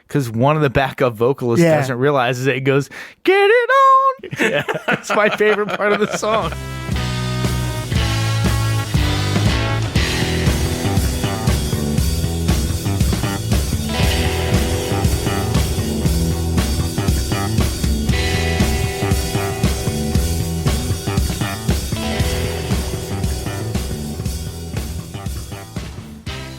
because one of the backup vocalists doesn't realize it. It goes, "Get it on!" Yeah, that's my favorite part of the song.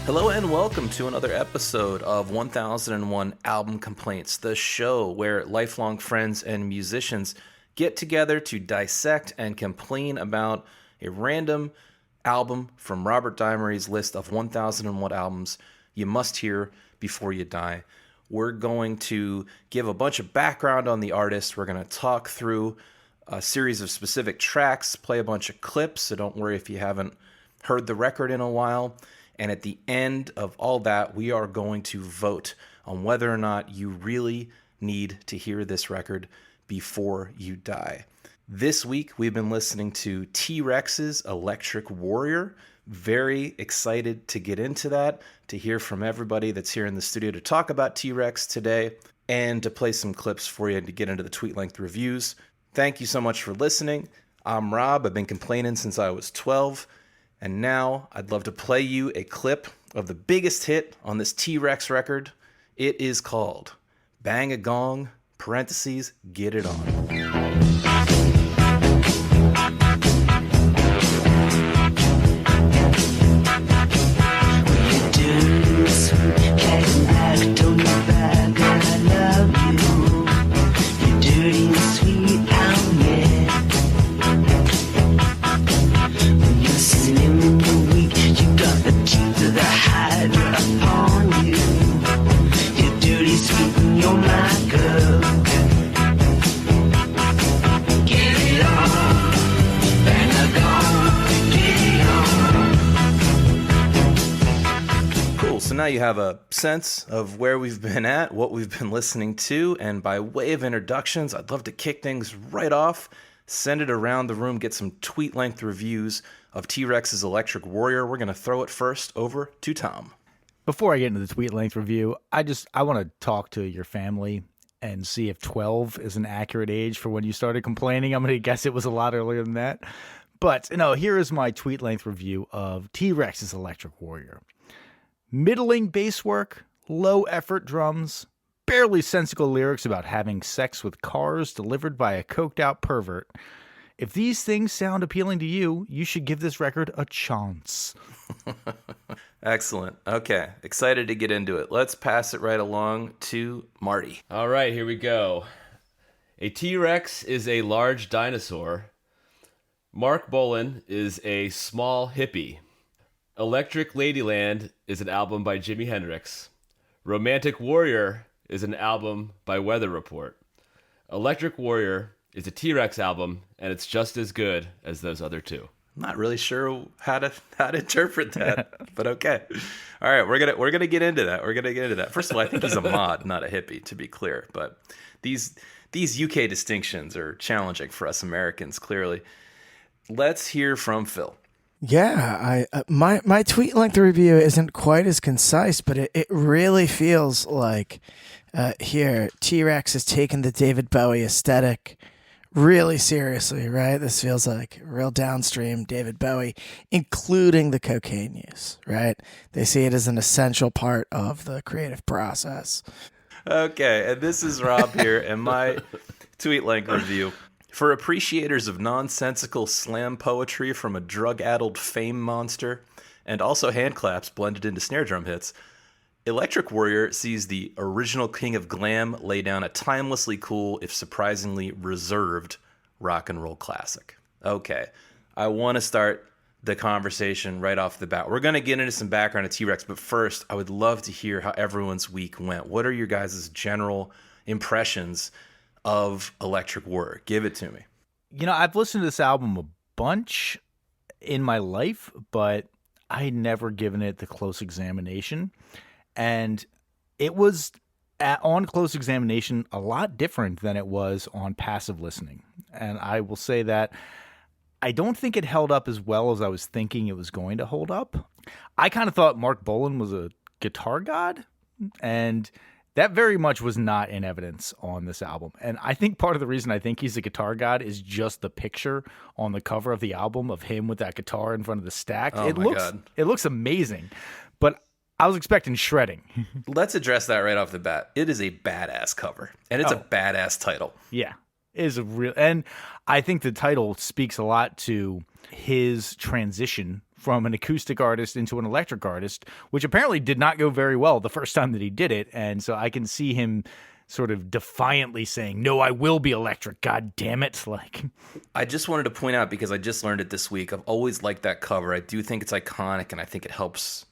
Hello and welcome to another episode of 1001 Album Complaints, the show where lifelong friends and musicians get together to dissect and complain about a random album from Robert Dimery's list of 1001 albums you must hear before you die. We're going to give a bunch of background on the artist. We're going to talk through a series of specific tracks, play a bunch of clips, so don't worry if you haven't heard the record in a while. And at the end of all that, we are going to vote on whether or not you really need to hear this record before you die. This week, we've been listening to T-Rex's Electric Warrior. Very excited to get into that, to hear from everybody that's here in the studio to talk about T-Rex today, and to play some clips for you to get into the tweet-length reviews. Thank you so much for listening. I'm Rob. I've been complaining since I was 12. And now I'd love to play you a clip of the biggest hit on this T-Rex record. It is called Bang a Gong, parentheses, Get It On. Now you have a sense of where we've been at, what we've been listening to, and by way of introductions, I'd love to kick things right off, send it around the room, get some tweet-length reviews of T-Rex's Electric Warrior. We're going to throw it first over to Tom. Before I get into the tweet-length review, I want to talk to your family and see if 12 is an accurate age for when you started complaining. I'm going to guess it was a lot earlier than that. But, here is my tweet-length review of T-Rex's Electric Warrior. Middling bass work, low-effort drums, barely sensical lyrics about having sex with cars delivered by a coked-out pervert. If these things sound appealing to you, you should give this record a chance. Excellent. Okay, excited to get into it. Let's pass it right along to Marty. All right, here we go. A T-Rex is a large dinosaur. Marc Bolan is a small hippie. Electric Ladyland is an album by Jimi Hendrix. Romantic Warrior is an album by Weather Report. Electric Warrior is a T-Rex album, and it's just as good as those other two. I'm not really sure how to interpret that, but okay. All right, we're gonna get into that. First of all, I think he's a mod, not a hippie, to be clear. But these UK distinctions are challenging for us Americans, clearly. Let's hear from Phil. Yeah, my tweet length review isn't quite as concise, but it really feels like here T-Rex has taken the David Bowie aesthetic really seriously, right? This feels like real downstream David Bowie, including the cocaine use, right? They see it as an essential part of the creative process. Okay, and this is Rob here, and my tweet length review. For appreciators of nonsensical slam poetry from a drug-addled fame monster, and also hand claps blended into snare drum hits, Electric Warrior sees the original king of glam lay down a timelessly cool, if surprisingly reserved, rock and roll classic. Okay, I want to start the conversation right off the bat. We're going to get into some background of T-Rex, but first, I would love to hear how everyone's week went. What are your guys' general impressions of Electric Warrior? Give it to me. I've listened to this album a bunch in my life, but I had never given it the close examination. And it was, on close examination, a lot different than it was on passive listening. And I will say that I don't think it held up as well as I was thinking it was going to hold up. I kind of thought Marc Bolan was a guitar god, and That very much was not in evidence on this album. And I think part of the reason I think he's a guitar god is just the picture on the cover of the album of him with that guitar in front of the stack. Oh my God. It looks amazing. But I was expecting shredding. Let's address that right off the bat. It is a badass cover, and it's a badass title. Yeah. It is a real, and I think the title speaks a lot to his transition from an acoustic artist into an electric artist, which apparently did not go very well the first time that he did it. And so I can see him sort of defiantly saying, "No, I will be electric. God damn it!" Like, I just wanted to point out, because I just learned it this week, I've always liked that cover. I do think it's iconic, and I think it helps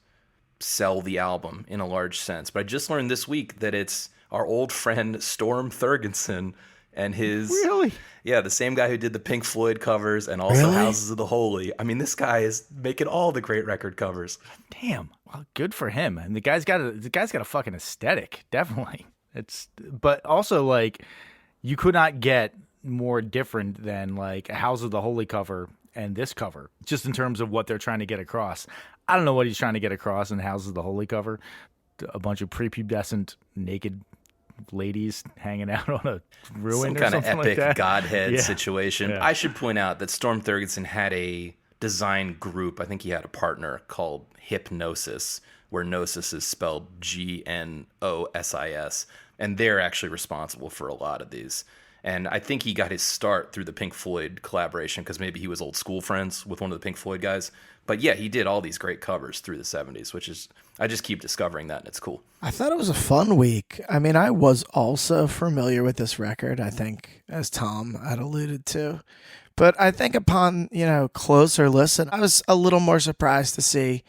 sell the album in a large sense. But I just learned this week that it's our old friend Storm Thurgeson and his... Really? Yeah, the same guy who did the Pink Floyd covers and also Houses of the Holy. I mean, this guy is making all the great record covers. damn. Well, good for him. And the guy's got a fucking aesthetic, definitely. But also, like, you could not get more different than like a House of the Holy cover and this cover, just in terms of what they're trying to get across. I don't know what he's trying to get across in House of the Holy cover. A bunch of prepubescent naked ladies hanging out on a ruin, Some kind of something epic like that. godhead situation. Yeah. I should point out that Storm Thurgeson had a design group. I think he had a partner called Hypnosis, where Gnosis is spelled Gnosis, and they're actually responsible for a lot of these. And I think he got his start through the Pink Floyd collaboration, because maybe he was old school friends with one of the Pink Floyd guys. But yeah, he did all these great covers through the 70s, which is, I just keep discovering that, and it's cool. I thought it was a fun week. I mean, I was also familiar with this record, I think, as Tom had alluded to. But I think upon, closer listen, I was a little more surprised to see,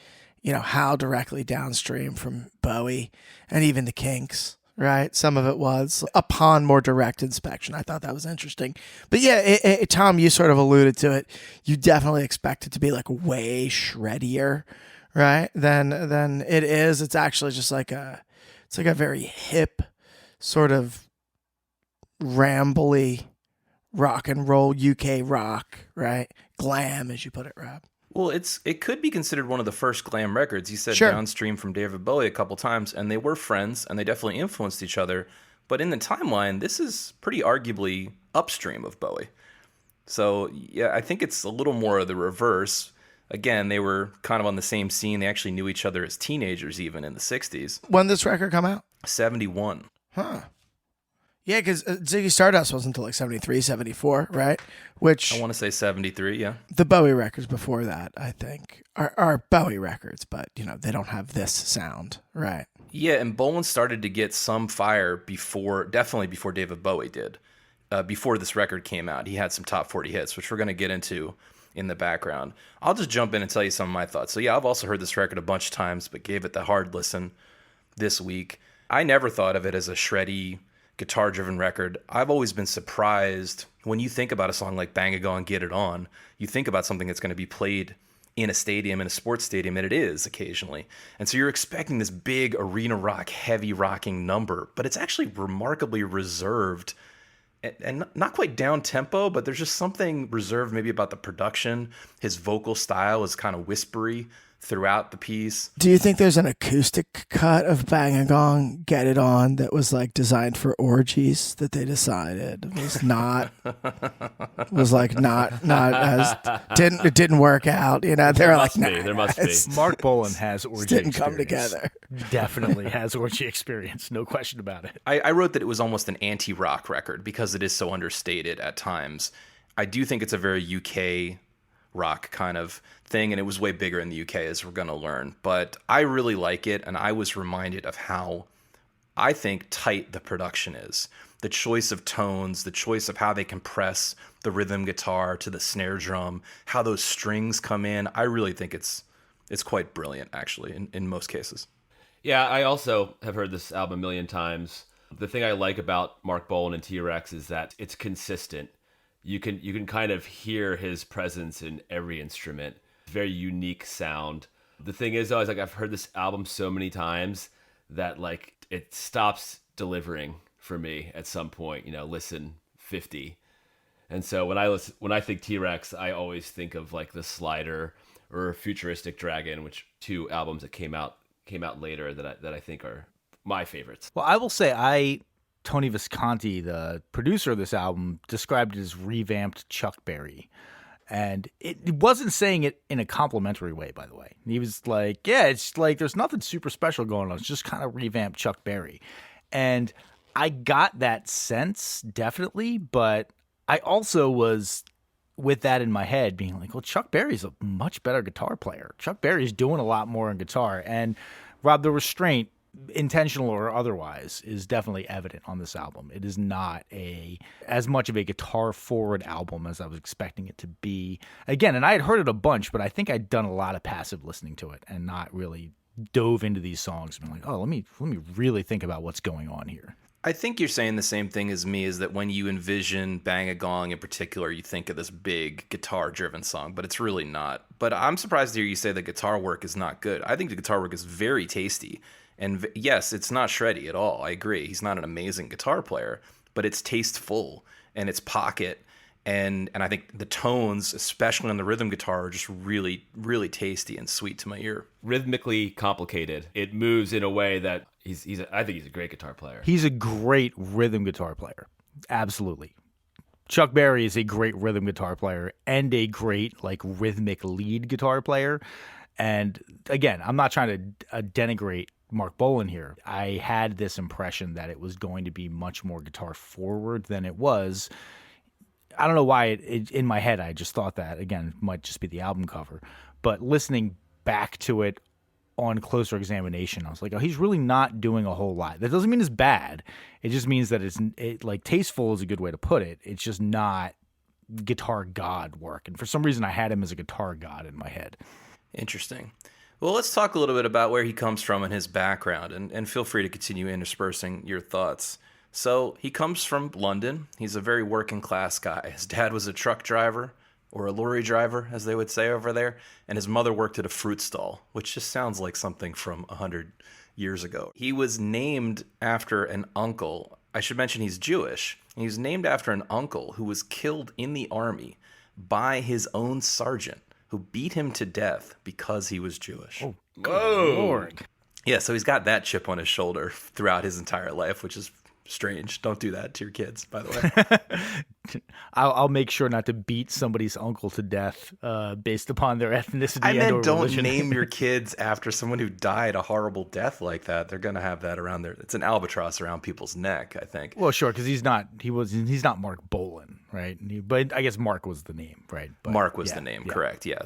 how directly downstream from Bowie and even the Kinks, right? Some of it was upon more direct inspection. I thought that was interesting. But yeah, Tom, you sort of alluded to it. You definitely expect it to be like way shreddier, right? Than it is. It's actually just like a very hip sort of rambly rock and roll UK rock, right? Glam, as you put it, Rob. Well, it could be considered one of the first glam records. You said Sure. downstream from David Bowie a couple times, and they were friends, and they definitely influenced each other. But in the timeline, this is pretty arguably upstream of Bowie. So, yeah, I think it's a little more of the reverse. Again, they were kind of on the same scene. They actually knew each other as teenagers, even in the 60s. When did this record come out? 71. Huh. Yeah, because Ziggy Stardust wasn't until like 73, 74, right? Which I want to say 73, yeah. the Bowie records before that, I think, are Bowie records, but, they don't have this sound, right? Yeah, and Bolan started to get some fire definitely before David Bowie did. Before this record came out, he had some top 40 hits, which we're going to get into in the background. I'll just jump in and tell you some of my thoughts. So yeah, I've also heard this record a bunch of times, but gave it the hard listen this week. I never thought of it as a shreddy, guitar-driven record. I've always been surprised when you think about a song like Bang a Gong, Get It On, you think about something that's going to be played in a stadium, in a sports stadium, and it is occasionally. And so you're expecting this big arena rock, heavy rocking number, but it's actually remarkably reserved and not quite down tempo, but there's just something reserved maybe about the production. His vocal style is kind of whispery throughout the piece. Do you think there's an acoustic cut of Bang a Gong, Get It On that was like designed for orgies that they decided was not as it didn't work out, They were like, nah, There must be. Marc Bolan has orgy didn't come experience. together. Definitely has orgy experience, no question about it. I wrote that it was almost an anti-rock record because it is so understated at times. I do think it's a very UK rock kind of thing, and it was way bigger in the UK, as we're going to learn. But I really like it, and I was reminded of how I think tight the production is. The choice of tones, the choice of how they compress the rhythm guitar to the snare drum, how those strings come in. I really think it's quite brilliant, actually, in most cases. Yeah, I also have heard this album a million times. The thing I like about Marc Bolan and T-Rex is that it's consistent. You can kind of hear his presence in every instrument. Very unique sound. The thing is, though, is like I've heard this album so many times that like it stops delivering for me at some point. Listen 50, and so when I think T-Rex, I always think of like the Slider or Futuristic Dragon, which two albums that came out later that I think are my favorites. Well, I will say Tony Visconti, the producer of this album, described it as revamped Chuck Berry. And it wasn't saying it in a complimentary way, by the way. He was like, yeah, it's like there's nothing super special going on. It's just kind of revamped Chuck Berry. And I got that sense, definitely, but I also was with that in my head being like, well, Chuck Berry's a much better guitar player. Chuck Berry's doing a lot more on guitar. And Rob, the restraint, intentional or otherwise, is definitely evident on this album. It is not as much of a guitar forward album as I was expecting it to be. Again, and I had heard it a bunch, but I think I'd done a lot of passive listening to it and not really dove into these songs and been like, oh, let me really think about what's going on here. I think you're saying the same thing as me, is that when you envision Bang a Gong in particular, you think of this big guitar-driven song, but it's really not. But I'm surprised to hear you say the guitar work is not good. I think the guitar work is very tasty. And yes, it's not shreddy at all. I agree. He's not an amazing guitar player, but it's tasteful and it's pocket. And I think the tones, especially on the rhythm guitar, are just really, really tasty and sweet to my ear. Rhythmically complicated. It moves in a way that I think he's a great guitar player. He's a great rhythm guitar player. Absolutely. Chuck Berry is a great rhythm guitar player and a great like rhythmic lead guitar player. And again, I'm not trying to denigrate Marc Bolan here. I had this impression that it was going to be much more guitar forward than it was. I don't know why in my head I just thought that. Again, might just be the album cover. But listening back to it on closer examination, I was like, oh, he's really not doing a whole lot. That doesn't mean it's bad. It just means that it's like tasteful is a good way to put it. It's just not guitar god work. And for some reason I had him as a guitar god in my head. Interesting. Well, let's talk a little bit about where he comes from and his background, and feel free to continue interspersing your thoughts. So he comes from London. He's a very working class guy. His dad was a truck driver, or a lorry driver, as they would say over there, and his mother worked at a fruit stall, which just sounds like something from 100 years ago. He was named after an uncle. I should mention he's Jewish. He was named after an uncle who was killed in the army by his own sergeant, who beat him to death because he was Jewish. Oh, whoa. Lord. Yeah, so he's got that chip on his shoulder throughout his entire life, which is strange. Don't do that to your kids, by the way. I'll make sure not to beat somebody's uncle to death based upon their ethnicity. I meant don't religion. name your kids after someone who died a horrible death like that. They're going to have that around it's an albatross around people's neck, I think. Well, sure, because he's not Marc Bolan, right? But I guess Mark was the name, right? But, Mark was the name, correct? Yeah.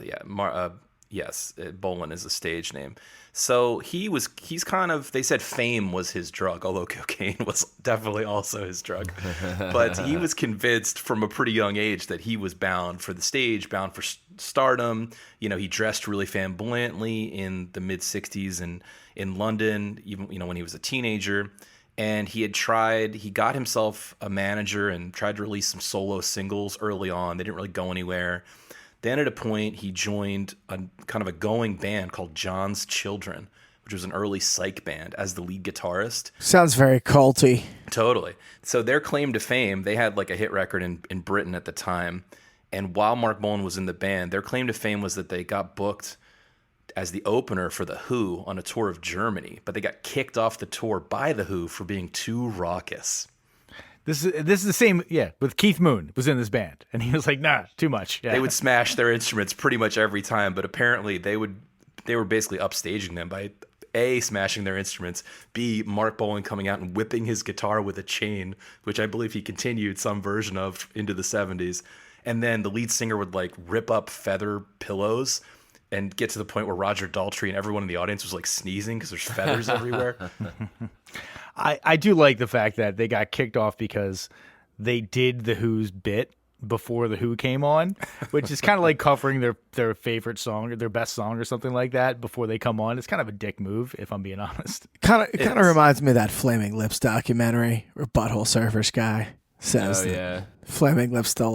Yes, Bolan is a stage name. So he's kind of, they said fame was his drug, although cocaine was definitely also his drug. But he was convinced from a pretty young age that he was bound for the stage, bound for stardom. You know, he dressed really flamboyantly in the mid 60s and in London, even, when he was a teenager. And he got himself a manager and tried to release some solo singles early on. They didn't really go anywhere. Then at a point, he joined a kind of a going band called John's Children, which was an early psych band, as the lead guitarist. Sounds very culty. Totally. So their claim to fame, they had like a hit record in Britain at the time. And while Marc Bolan was in the band, their claim to fame was that they got booked as the opener for The Who on a tour of Germany, but they got kicked off the tour by The Who for being too raucous. This is the same, with Keith Moon was in this band, and he was like, nah, too much. Yeah. They would smash their instruments pretty much every time, but apparently they were basically upstaging them by A, smashing their instruments, B, Marc Bolan coming out and whipping his guitar with a chain, which I believe he continued some version of into the 70s. And then the lead singer would like rip up feather pillows and get to the point where Roger Daltrey and everyone in the audience was like sneezing because there's feathers everywhere. I do like the fact that they got kicked off because they did The Who's bit before The Who came on, which is kind of like covering their favorite song or their best song or something like that before they come on. It's kind of a dick move, if I'm being honest. Kind of reminds me of that Flaming Lips documentary where Butthole Surfers guy says that Flaming Lips stole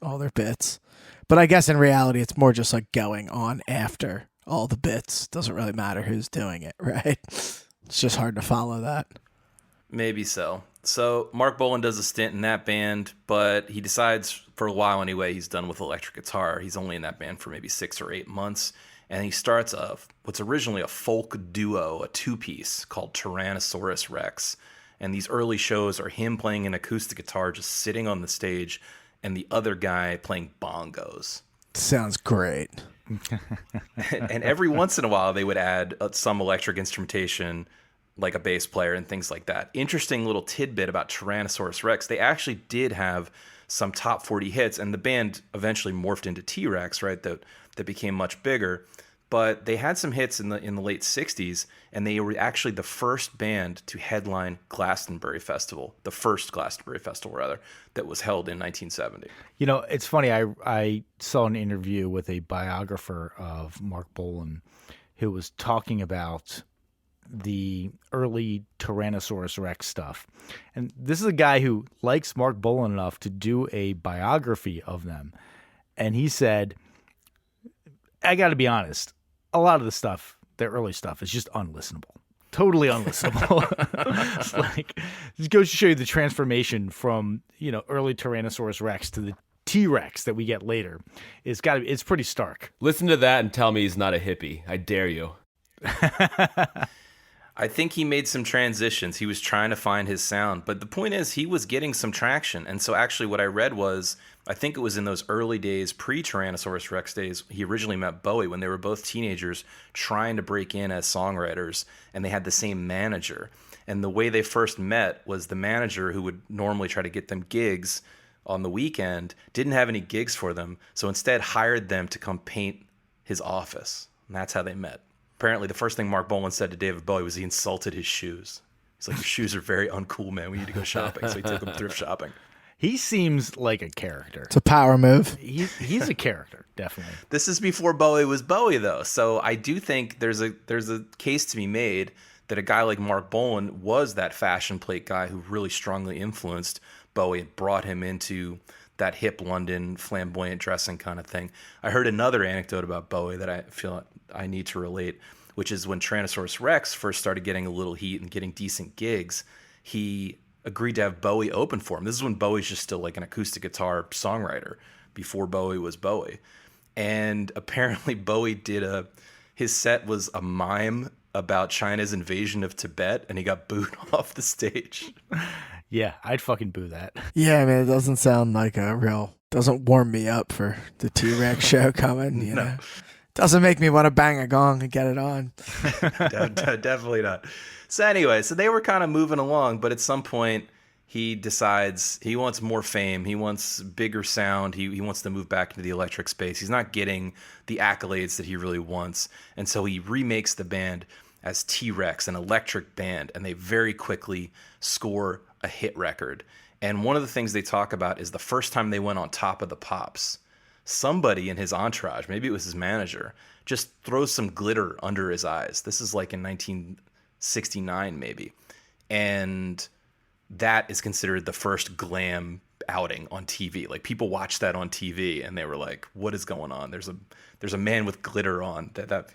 all their bits. But I guess in reality, it's more just like going on after all the bits. Doesn't really matter who's doing it, right? It's just hard to follow that. Maybe so. So Marc Bolan does a stint in that band, but he decides for a while anyway he's done with electric guitar. He's only in that band for maybe 6 or 8 months. and he starts what's originally a folk duo, a two-piece called Tyrannosaurus Rex. And these early shows are him playing an acoustic guitar just sitting on the stage and the other guy playing bongos. Sounds great. And every once in a while, they would add some electric instrumentation, like a bass player and things like that. Interesting little tidbit about Tyrannosaurus Rex. They actually did have some top 40 hits, and the band eventually morphed into T-Rex, right? That became much bigger. But they had some hits in the late 60s, and they were actually the first band to headline Glastonbury Festival, the first Glastonbury Festival, rather, that was held in 1970. You know, it's funny. I saw an interview with a biographer of Marc Bolan who was talking about the early Tyrannosaurus Rex stuff. And this is a guy who likes Marc Bolan enough to do a biography of them. And he said, I got to be honest, a lot of the stuff, the early stuff, is just unlistenable. Totally unlistenable. It's like, it goes to show you the transformation from, early Tyrannosaurus Rex to the T-Rex that we get later. It's pretty stark. Listen to that and tell me he's not a hippie. I dare you. I think he made some transitions. He was trying to find his sound. But the point is, he was getting some traction. And so actually what I read was, I think it was in those early days, pre-Tyrannosaurus Rex days, he originally met Bowie when they were both teenagers trying to break in as songwriters. And they had the same manager. And the way they first met was the manager, who would normally try to get them gigs on the weekend, didn't have any gigs for them. So instead hired them to come paint his office. And that's how they met. Apparently, the first thing Marc Bolan said to David Bowie was he insulted his shoes. He's like, your shoes are very uncool, man. We need to go shopping. So he took him thrift shopping. He seems like a character. It's a power move. He's a character, definitely. This is before Bowie was Bowie, though. So I do think there's a case to be made that a guy like Marc Bolan was that fashion plate guy who really strongly influenced Bowie and brought him into that hip London flamboyant dressing kind of thing. I heard another anecdote about Bowie that I feel I need to relate, which is when Tyrannosaurus Rex first started getting a little heat and getting decent gigs, he agreed to have Bowie open for him. This is when Bowie's just still like an acoustic guitar songwriter, before Bowie was Bowie. And apparently Bowie his set was a mime about China's invasion of Tibet, and he got booed off the stage. Yeah, I'd fucking boo that. Yeah, I mean, it doesn't sound like doesn't warm me up for the T-Rex show coming, you know. Doesn't make me want to bang a gong and get it on. Definitely not. So anyway, they were kind of moving along, but at some point he decides he wants more fame. He wants bigger sound. He wants to move back into the electric space. He's not getting the accolades that he really wants. And so he remakes the band as T-Rex, an electric band, and they very quickly score a hit record. And one of the things they talk about is the first time they went on Top of the Pops. Somebody in his entourage, maybe it was his manager, just throws some glitter under his eyes. This is like in 1969 maybe. And that is considered the first glam outing on TV. Like, people watched that on TV and they were like, what is going on? There's a man with glitter on that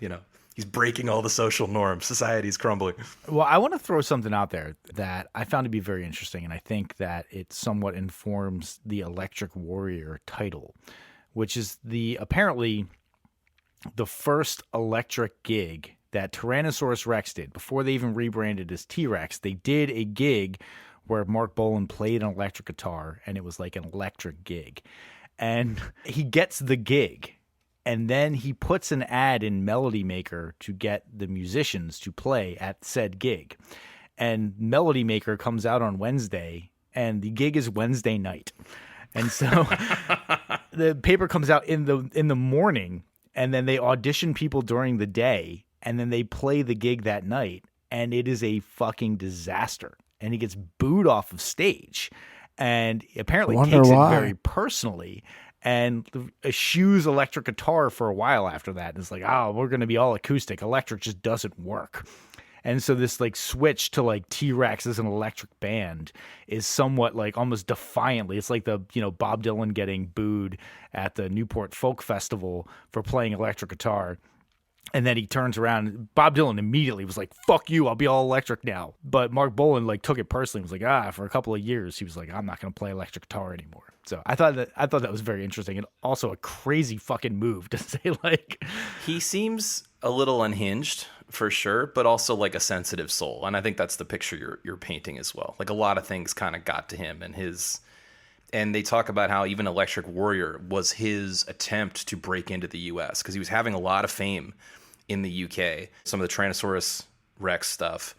he's breaking all the social norms. Society's crumbling. Well, I want to throw something out there that I found to be very interesting, and I think that it somewhat informs the Electric Warrior title, which is apparently the first electric gig that Tyrannosaurus Rex did. Before they even rebranded as T-Rex, they did a gig where Marc Bolan played an electric guitar, and it was like an electric gig. And he gets the gig, and then he puts an ad in Melody Maker to get the musicians to play at said gig. And Melody Maker comes out on Wednesday, and the gig is Wednesday night. And so the paper comes out in the morning, and then they audition people during the day, and then they play the gig that night, and it is a fucking disaster. And he gets booed off of stage, and apparently takes it very personally, and eschews electric guitar for a while after that. And it's like, we're going to be all acoustic. Electric just doesn't work. And so this like switch to like T-Rex as an electric band is somewhat like almost defiantly. It's like the, Bob Dylan getting booed at the Newport Folk Festival for playing electric guitar. And then he turns around. Bob Dylan immediately was like, "Fuck you! I'll be all electric now." But Marc Bolan like took it personally. Was like, for a couple of years, he was like, "I'm not going to play electric guitar anymore." So I thought that was very interesting and also a crazy fucking move to say like. He seems a little unhinged for sure, but also like a sensitive soul, and I think that's the picture you're painting as well. Like a lot of things kind of got to him, and they talk about how even Electric Warrior was his attempt to break into the U.S. because he was having a lot of fame in the UK. Some of the Tyrannosaurus Rex stuff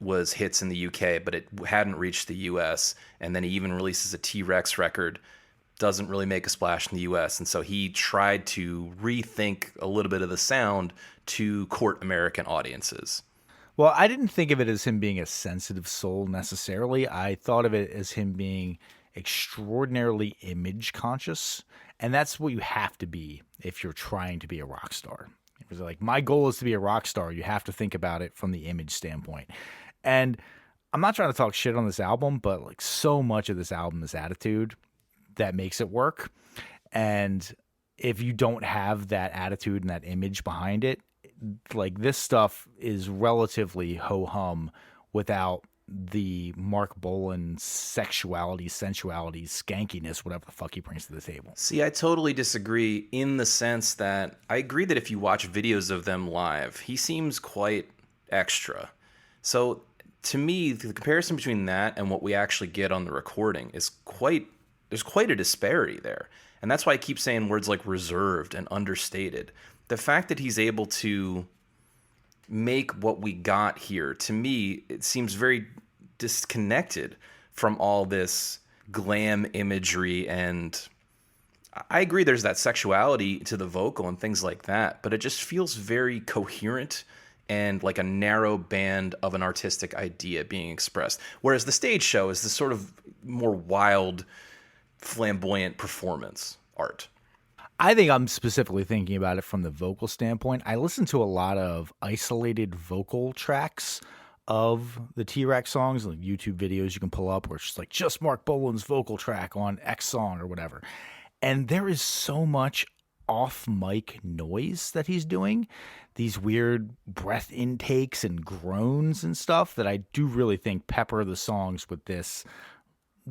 was hits in the UK, but it hadn't reached the US. And then he even releases a T-Rex record, doesn't really make a splash in the US. And so he tried to rethink a little bit of the sound to court American audiences. Well, I didn't think of it as him being a sensitive soul necessarily. I thought of it as him being extraordinarily image conscious. And that's what you have to be if you're trying to be a rock star. It was like, my goal is to be a rock star. You have to think about it from the image standpoint. And I'm not trying to talk shit on this album, but like so much of this album is attitude that makes it work. And if you don't have that attitude and that image behind it, like this stuff is relatively ho-hum without the Marc Bolan sexuality, sensuality, skankiness, whatever the fuck he brings to the table. See, I totally disagree in the sense that I agree that if you watch videos of them live, he seems quite extra. So to me, the comparison between that and what we actually get on the recording is there's quite a disparity there. And that's why I keep saying words like reserved and understated. The fact that he's able to make what we got here, to me, it seems very disconnected from all this glam imagery. And I agree there's that sexuality to the vocal and things like that, but it just feels very coherent and like a narrow band of an artistic idea being expressed. Whereas the stage show is this sort of more wild, flamboyant performance art. I think I'm specifically thinking about it from the vocal standpoint. I listen to a lot of isolated vocal tracks of the T-Rex songs, like YouTube videos you can pull up where it's just Marc Bolan's vocal track on X song or whatever. And there is so much off-mic noise that he's doing, these weird breath intakes and groans and stuff that I do really think pepper the songs with this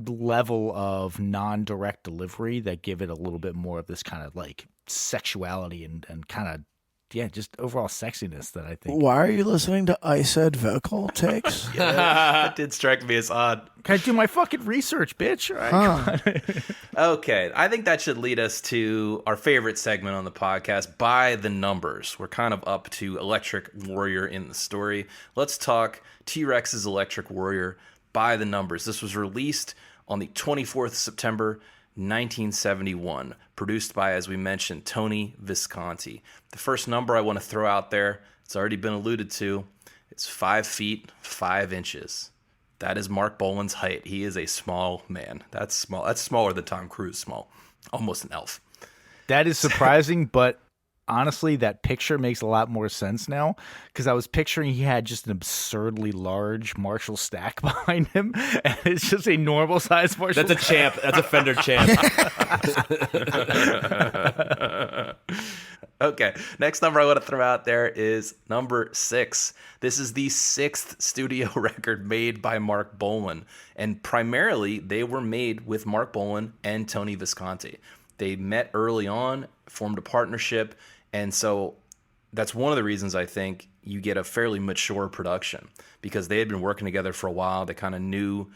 level of non-direct delivery that give it a little bit more of this kind of like sexuality and kind of, just overall sexiness that I think. Why are you listening to I Said vocal takes? That did strike me as odd. Can I do my fucking research, bitch? All right. Okay, I think that should lead us to our favorite segment on the podcast, By the Numbers. We're kind of up to Electric Warrior in the story. Let's talk T-Rex's Electric Warrior by the numbers. This was released on the 24th September 1971, produced by, as we mentioned, Tony Visconti. The first number I want to throw out there, it's already been alluded to, it's 5 feet 5 inches. That is Marc Bolan's height. He is a small man. That's small. That's smaller than Tom Cruise small. Almost an elf. That is surprising, but honestly, that picture makes a lot more sense now because I was picturing he had just an absurdly large Marshall stack behind him, and it's just a normal size Marshall. That's a champ. That's a Fender champ. Okay, next number I want to throw out there is number 6. This is the 6th studio record made by Marc Bolan, and primarily they were made with Marc Bolan and Tony Visconti. They met early on, formed a partnership, and so that's one of the reasons I think you get a fairly mature production because they had been working together for a while. They kind of knew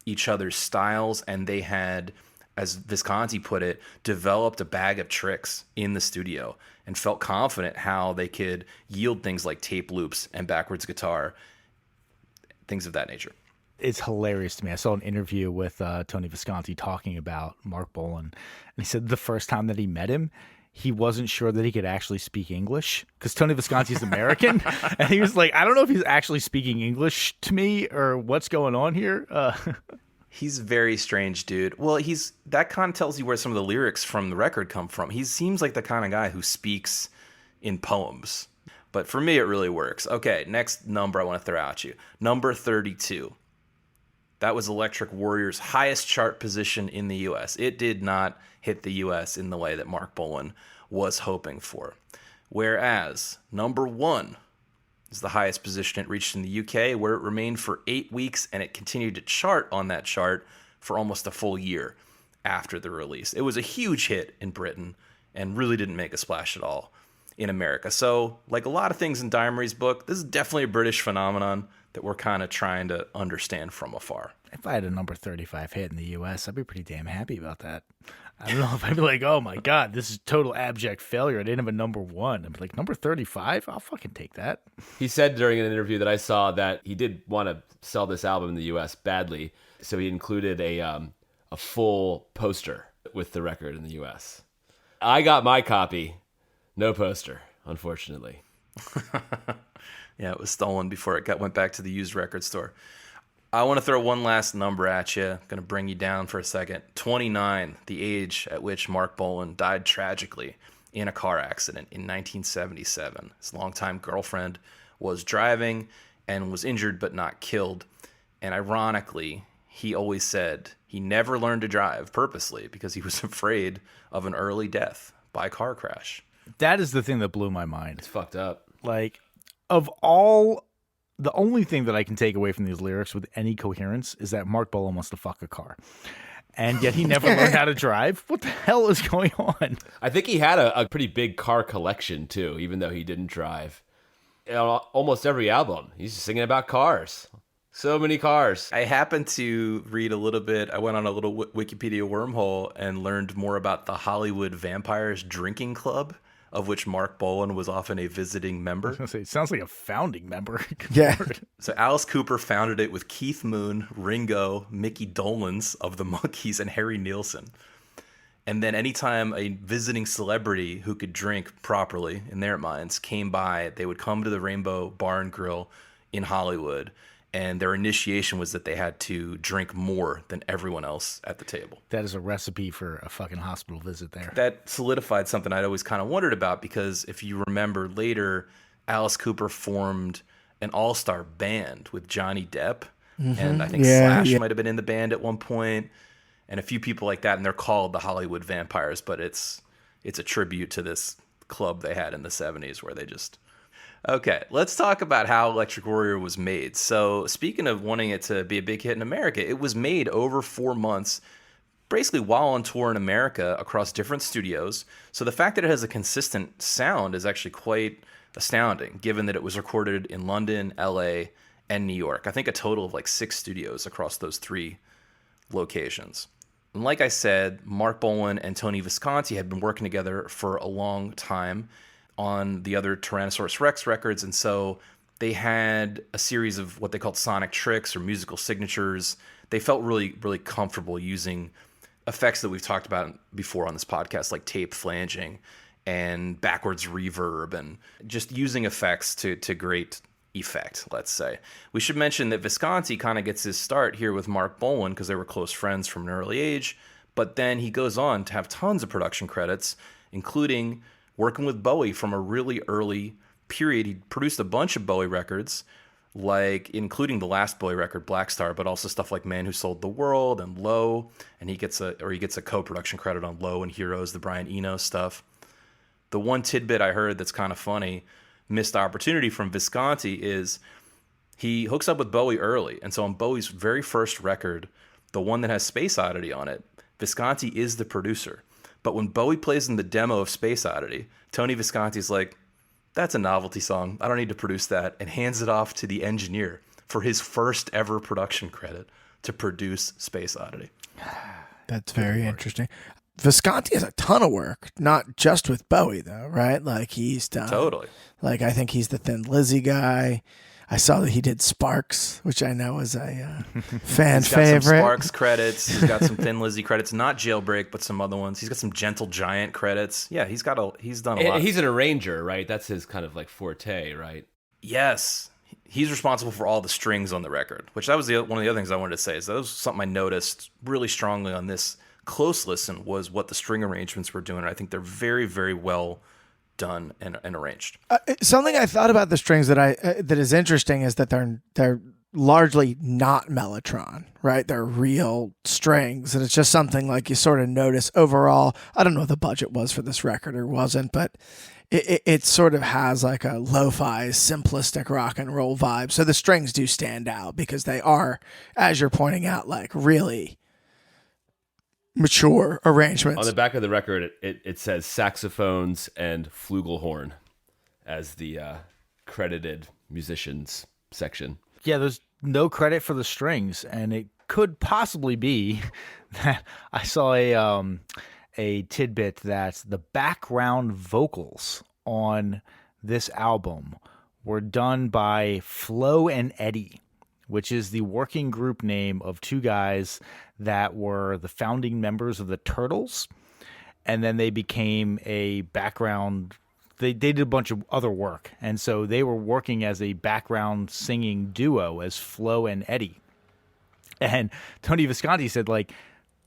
each other's styles, and they had, as Visconti put it, developed a bag of tricks in the studio and felt confident how they could yield things like tape loops and backwards guitar, things of that nature. It's hilarious to me. I saw an interview with Tony Visconti talking about Marc Bolan, and he said the first time that he met him, he wasn't sure that he could actually speak English because Tony Visconti is American. And he was like, I don't know if he's actually speaking English to me or what's going on here. He's a very strange dude. Well, that kind of tells you where some of the lyrics from the record come from. He seems like the kind of guy who speaks in poems. But for me, it really works. Okay, next number I want to throw at you. Number 32. That was Electric Warrior's highest chart position in the U.S. It did not hit the U.S. in the way that Marc Bolan was hoping for. whereas number 1 is the highest position it reached in the UK, where it remained for 8 weeks, and it continued to chart on that chart for almost a full year after the release. It was a huge hit in Britain and really didn't make a splash at all in America. So, like a lot of things in Diamery's book, this is definitely a British phenomenon that we're kind of trying to understand from afar. If I had a number 35 hit in the U.S., I'd be pretty damn happy about that. I don't know if I'd be like, oh my God, this is total abject failure. I didn't have a number 1. I'd be like, number 35? I'll fucking take that. He said during an interview that I saw that he did want to sell this album in the U.S. badly, so he included a full poster with the record in the U.S. I got my copy, no poster, unfortunately. Yeah, it was stolen before it went back to the used record store. I want to throw one last number at you. Going to bring you down for a second. 29, the age at which Marc Bolan died tragically in a car accident in 1977. His longtime girlfriend was driving and was injured but not killed. And ironically, he always said he never learned to drive purposely because he was afraid of an early death by car crash. That is the thing that blew my mind. It's fucked up. Like, of all, the only thing that I can take away from these lyrics with any coherence is that Marc Bolan wants to fuck a car. And yet he never learned how to drive. What the hell is going on? I think he had a pretty big car collection, too, even though he didn't drive. Almost every album, he's singing about cars. So many cars. I happened to read a little bit. I went on a little Wikipedia wormhole and learned more about the Hollywood Vampires Drinking Club, of which Marc Bolan was often a visiting member. I was going to say, it sounds like a founding member. Yeah. So Alice Cooper founded it with Keith Moon, Ringo, Mickey Dolenz of the Monkees, and Harry Nilsson. And then anytime a visiting celebrity who could drink properly, in their minds, came by, they would come to the Rainbow Bar and Grill in Hollywood, and their initiation was that they had to drink more than everyone else at the table. That is a recipe for a fucking hospital visit there. That solidified something I'd always kind of wondered about, because if you remember later, Alice Cooper formed an all-star band with Johnny Depp, and I think Slash might have been in the band at one point, and a few people like that, and they're called the Hollywood Vampires, but it's a tribute to this club they had in the 70s where they just... Okay, let's talk about how Electric Warrior was made. So, speaking of wanting it to be a big hit in America, it was made over 4 months, basically while on tour in America across different studios. So the fact that it has a consistent sound is actually quite astounding, given that it was recorded in London, LA, and New York. I think a total of like 6 studios across those 3 locations. And like I said, Marc Bolan and Tony Visconti had been working together for a long time on the other Tyrannosaurus Rex records, and so they had a series of what they called sonic tricks or musical signatures. They felt really, really comfortable using effects that we've talked about before on this podcast, like tape flanging and backwards reverb, and just using effects to great effect, let's say. We should mention that Visconti kind of gets his start here with Marc Bolan because they were close friends from an early age, but then he goes on to have tons of production credits, including working with Bowie from a really early period. He produced a bunch of Bowie records, like including the last Bowie record, Black Star, but also stuff like Man Who Sold the World and Low, and he gets a co-production credit on Low and Heroes, the Brian Eno stuff. The one tidbit I heard that's kind of funny, missed opportunity from Visconti, is he hooks up with Bowie early, and so on Bowie's very first record, the one that has Space Oddity on it, Visconti is the producer. But when Bowie plays in the demo of Space Oddity, Tony Visconti's like, that's a novelty song, I don't need to produce that, and hands it off to the engineer for his first ever production credit to produce Space Oddity. That's very interesting. Visconti has a ton of work, not just with Bowie, though, right? Like, he's done... Totally. Like, I think he's the Thin Lizzy guy. I saw that he did Sparks, which I know is a fan he's got favorite. Some Sparks credits. He's got some Thin Lizzy credits. Not Jailbreak, but some other ones. He's got some Gentle Giant credits. Yeah, he's done a lot. He's an arranger, right? That's his kind of like forte, right? Yes. He's responsible for all the strings on the record, which that was one of the other things I wanted to say. Is that was something I noticed really strongly on this close listen, was what the string arrangements were doing. I think they're very, very well done and arranged. Something I thought about the strings that is interesting is that they're largely not Mellotron, right? They're real strings, and it's just something like you sort of notice overall. I don't know what the budget was for this record or wasn't, but it sort of has like a lo-fi, simplistic rock and roll vibe. So the strings do stand out because they are, as you're pointing out, like really mature arrangements. On the back of the record, it says saxophones and flugelhorn as the credited musicians section. Yeah, there's no credit for the strings, and it could possibly be that I saw a tidbit that the background vocals on this album were done by Flo and Eddie, which is the working group name of two guys that were the founding members of the Turtles, and then they became a background. They did a bunch of other work, and so they were working as a background singing duo as Flo and Eddie. And Tony Visconti said, like,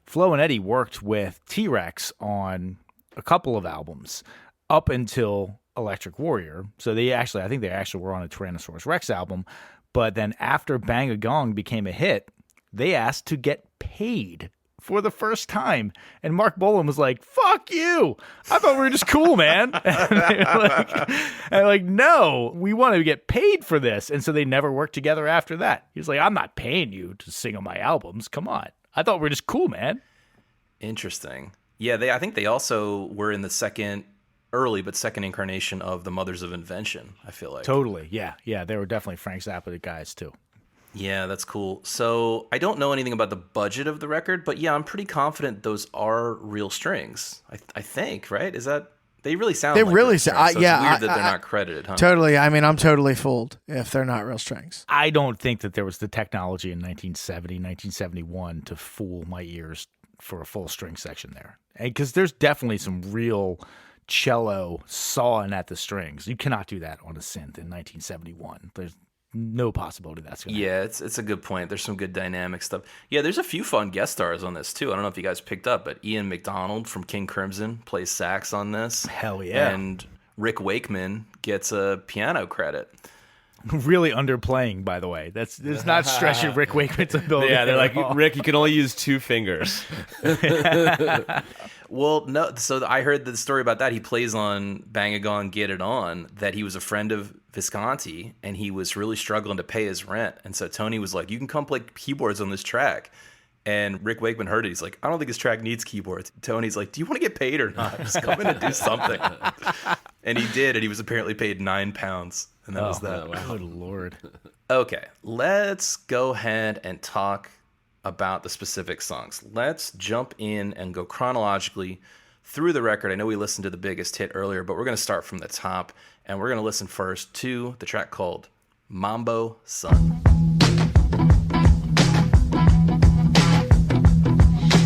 Flo and Eddie worked with T-Rex on a couple of albums up until Electric Warrior. So I think they actually were on a Tyrannosaurus Rex album. But then after Bang a Gong became a hit, they asked to get paid for the first time. And Marc Bolan was like, fuck you. I thought we were just cool, man. And no, we want to get paid for this. And so they never worked together after that. He's like, I'm not paying you to sing on my albums. Come on. I thought we were just cool, man. Interesting. Yeah, I think they also were in the second incarnation of the Mothers of Invention, I feel like. Totally. Yeah. Yeah. They were definitely Frank Zappa guys too. Yeah, that's cool. So I don't know anything about the budget of the record, but yeah, I'm pretty confident those are real strings. I think, right? Is that they really sound? They like really real sound. strings, so Yeah, it's weird that they're not credited, huh? Totally. I mean, I'm totally fooled if they're not real strings. I don't think that there was the technology in 1970, 1971 to fool my ears for a full string section there. Because there's definitely some real cello sawing at the strings. You cannot do that on a synth in 1971. There's no possibility that's going to happen. Yeah, it's a good point. There's some good dynamic stuff. Yeah, there's a few fun guest stars on this too. I don't know if you guys picked up, but Ian McDonald from King Crimson plays sax on this. Hell yeah. And Rick Wakeman gets a piano credit. Really underplaying, by the way. It's not stretching Rick Wakeman's ability. Yeah, they're like, Rick, you can only use 2 fingers. Well, no. So I heard the story about that. He plays on Bang a Gong, Get It On, that he was a friend of Visconti, and he was really struggling to pay his rent. And so Tony was like, you can come play keyboards on this track. And Rick Wakeman heard it. He's like, I don't think this track needs keyboards. Tony's like, do you want to get paid or not? Just come in and do something. And he did, and he was apparently paid £9. And that was that. Wow. Good Lord. Okay, let's go ahead and talk about the specific songs. Let's jump in and go chronologically through the record. I know we listened to the biggest hit earlier, but we're going to start from the top, and we're going to listen first to the track called Mambo Sun.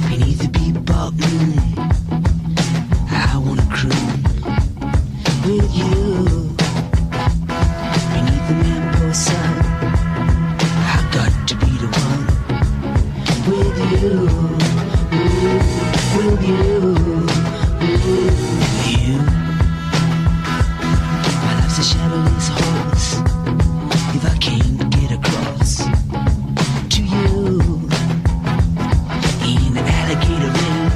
Beneath the bebop moon, I wanna croon with you. Beneath the mambo sun, I got to be the one with you, with you, with you. My life's a shadowless horse. If I can't get across to you in alligator rain,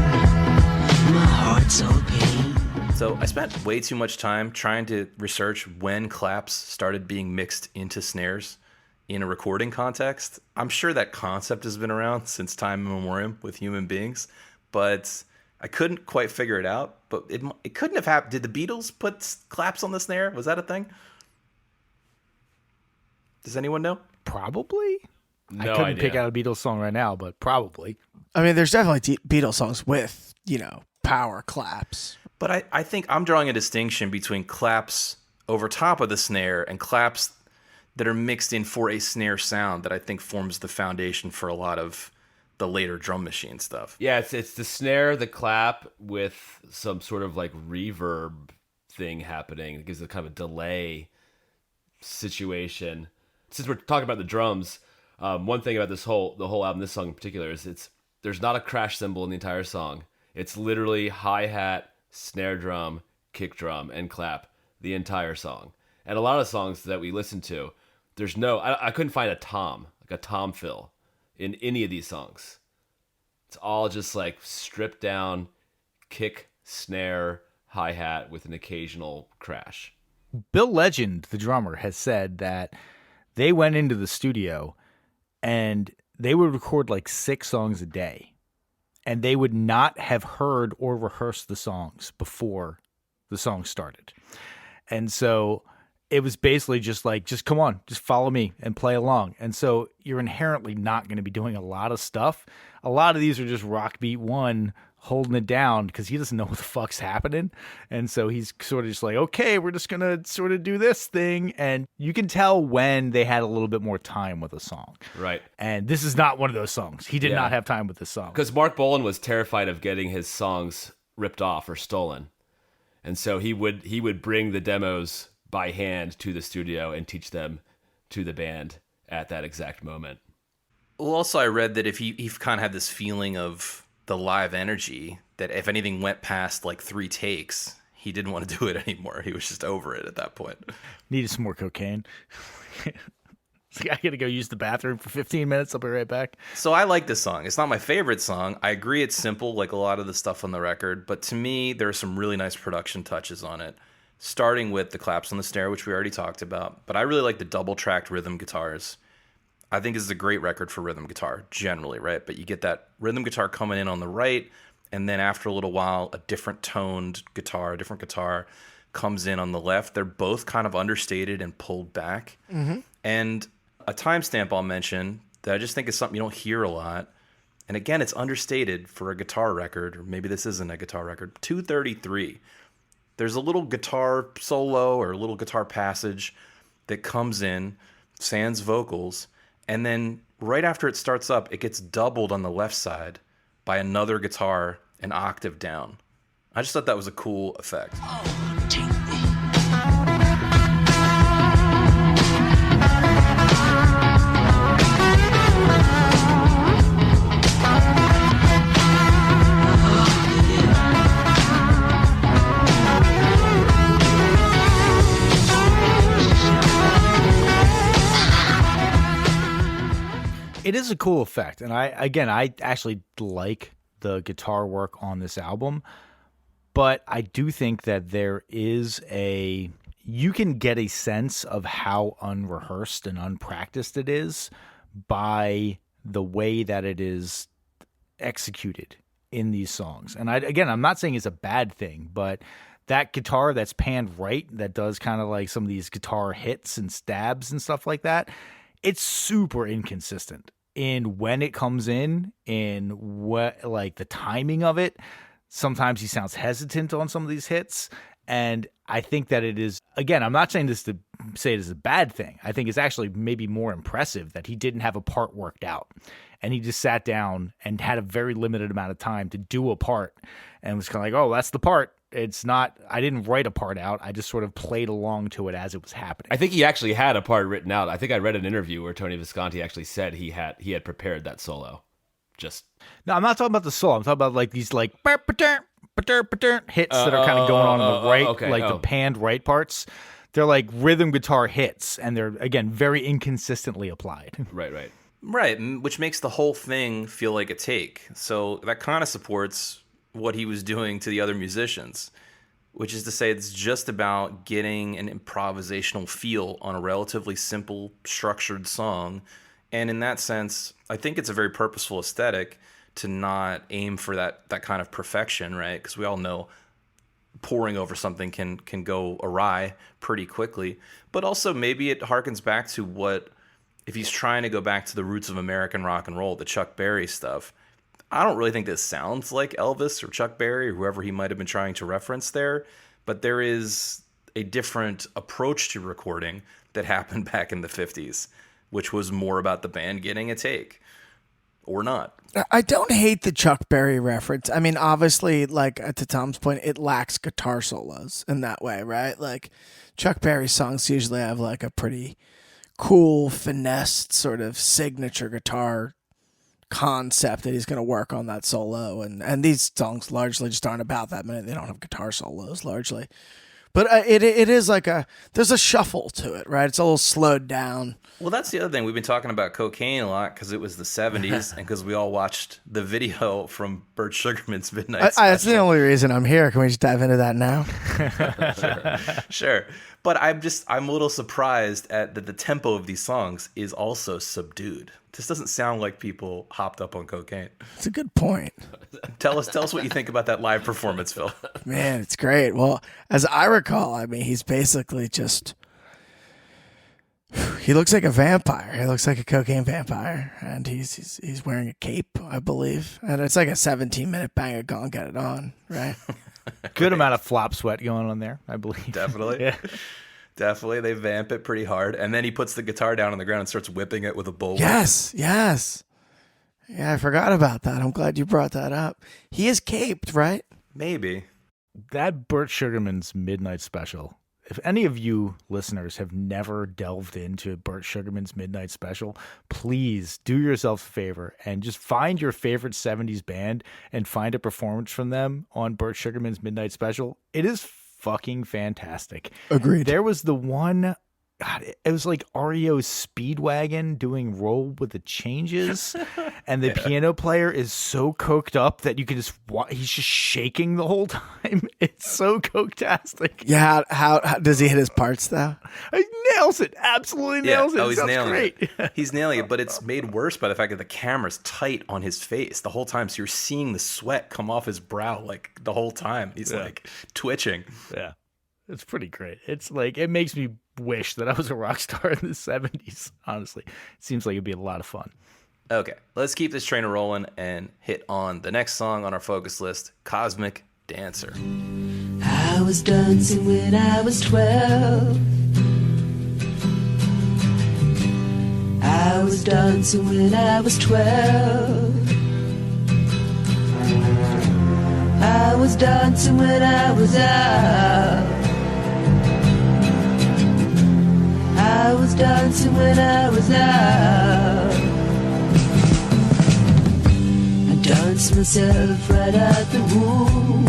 my heart's all pain. So I spent way too much time trying to research when claps started being mixed into snares in a recording context. I'm sure that concept has been around since time immemorial with human beings, but I couldn't quite figure it out. But it couldn't have happened. Did the Beatles put claps on the snare? Was that a thing? Does anyone know? Probably. No I couldn't idea. pick out a Beatles song right now, but probably. I mean, there's definitely Beatles songs with, power claps. But I think I'm drawing a distinction between claps over top of the snare and claps that are mixed in for a snare sound that I think forms the foundation for a lot of the later drum machine stuff. Yeah, it's the snare, the clap with some sort of like reverb thing happening. It gives a kind of a delay situation. Since we're talking about the drums, one thing about the whole album, this song in particular, is there's not a crash cymbal in the entire song. It's literally hi-hat, snare drum, kick drum, and clap the entire song. And a lot of songs that we listen to, there's no, I couldn't find a tom. like a tom fill in any of these songs. It's all just like stripped down kick, snare, hi-hat with an occasional crash. Bill Legend, the drummer, has said that they went into the studio and they would record like 6 songs a day, and they would not have heard or rehearsed the songs before the song started. And so it was basically just like, just come on, just follow me and play along. And so you're inherently not going to be doing a lot of stuff. A lot of these are just rock beat one holding it down because he doesn't know what the fuck's happening. And so he's sort of just like, okay, we're just going to sort of do this thing. And you can tell when they had a little bit more time with a song. Right. And this is not one of those songs. He did not have time with this song. Because Marc Bolan was terrified of getting his songs ripped off or stolen. And so he would bring the demos by hand to the studio and teach them to the band at that exact moment. Well, also I read that if he kind of had this feeling of the live energy, that if anything went past like 3 takes, he didn't want to do it anymore. He was just over it at that point. Needed some more cocaine. I gotta go use the bathroom for 15 minutes. I'll be right back. So I like this song. It's not my favorite song. I agree it's simple like a lot of the stuff on the record, but to me there are some really nice production touches on it, starting with the claps on the snare, which we already talked about. But I really like the double-tracked rhythm guitars. I think this is a great record for rhythm guitar generally, right? But you get that rhythm guitar coming in on the right, and then after a little while, a different toned guitar, a different guitar comes in on the left. They're both kind of understated and pulled back. Mm-hmm. And a timestamp I'll mention that I just think is something you don't hear a lot. And again, it's understated for a guitar record, or maybe this isn't a guitar record. 2:33. There's a little guitar solo or a little guitar passage that comes in, sans vocals, and then right after it starts up, it gets doubled on the left side by another guitar an octave down. I just thought that was a cool effect. It is a cool effect. And I actually like the guitar work on this album, but I do think that you can get a sense of how unrehearsed and unpracticed it is by the way that it is executed in these songs. And I'm not saying it's a bad thing, but that guitar that's panned right, that does kind of like some of these guitar hits and stabs and stuff like that, it's super inconsistent in when it comes in what, like the timing of it. Sometimes he sounds hesitant on some of these hits. And I think that it is, again, I'm not saying this to say it is a bad thing. I think it's actually maybe more impressive that he didn't have a part worked out. And he just sat down and had a very limited amount of time to do a part and was kind of like, oh, that's the part. It's not, I didn't write a part out. I just sort of played along to it as it was happening. I think he actually had a part written out. I think I read an interview where Tony Visconti actually said he had prepared that solo. No, I'm not talking about the solo. I'm talking about like these like hits that are kind of going on the right, the panned right parts. They're like rhythm guitar hits, and they're, again, very inconsistently applied. Right, which makes the whole thing feel like a take. So that kind of supports what he was doing to the other musicians, which is to say it's just about getting an improvisational feel on a relatively simple, structured song. And in that sense, I think it's a very purposeful aesthetic to not aim for that kind of perfection, right? Because we all know pouring over something can go awry pretty quickly. But also maybe it harkens back to what, if he's trying to go back to the roots of American rock and roll, the Chuck Berry stuff. I don't really think this sounds like Elvis or Chuck Berry or whoever he might have been trying to reference there, but there is a different approach to recording that happened back in the 50s, which was more about the band getting a take. Or not. I don't hate the Chuck Berry reference. I mean, obviously, like, to Tom's point, it lacks guitar solos in that way, right? Like, Chuck Berry songs usually have, like, a pretty cool, finessed sort of signature guitar concept that he's going to work on that solo. And these songs largely just aren't about that. They don't have guitar solos, largely. But it is like there's a shuffle to it, right? It's a little slowed down. Well, that's the other thing. We've been talking about cocaine a lot because it was the 70s and because we all watched the video from Bert Sugarman's Midnight Special. That's the only reason I'm here. Can we just dive into that now? Sure. But I'm a little surprised at that the tempo of these songs is also subdued. This doesn't sound like people hopped up on cocaine. It's a good point. Tell us what you think about that live performance, Phil. Man, it's great. Well, as I recall, I mean, he's basically just... He looks like a vampire. He looks like a cocaine vampire. And he's wearing a cape, I believe. And it's like a 17-minute bang of gong, get it on, right? Good amount of flop sweat going on there, I believe. Definitely. Yeah. Definitely. They vamp it pretty hard. And then he puts the guitar down on the ground and starts whipping it with a bullwhip. Yes. Yeah, I forgot about that. I'm glad you brought that up. He is caped, right? Maybe. That Burt Sugarman's Midnight Special. If any of you listeners have never delved into Burt Sugarman's Midnight Special, please do yourself a favor and just find your favorite 70s band and find a performance from them on Burt Sugarman's Midnight Special. It is fucking fantastic. Agreed. There was the one, God, it was like REO's Speedwagon doing Roll with the Changes, and the piano player is so coked up that you can just he's just shaking the whole time. It's so coke-tastic. Yeah, how does he hit his parts though? He nails it. Absolutely nails it. Oh, he's Sounds nailing great. it. He's nailing it, but it's made worse by the fact that the camera's tight on his face the whole time. So you're seeing the sweat come off his brow like the whole time. He's like twitching. Yeah. It's pretty great. It's like, it makes me wish that I was a rock star in the 70s, honestly. It seems like it'd be a lot of fun. Okay, let's keep this train rolling and hit on the next song on our focus list, Cosmic Dancer. I was dancing when I was 12. I was dancing when I was 12. I was dancing when I was out. I was dancing when I was out. I danced myself right out the womb.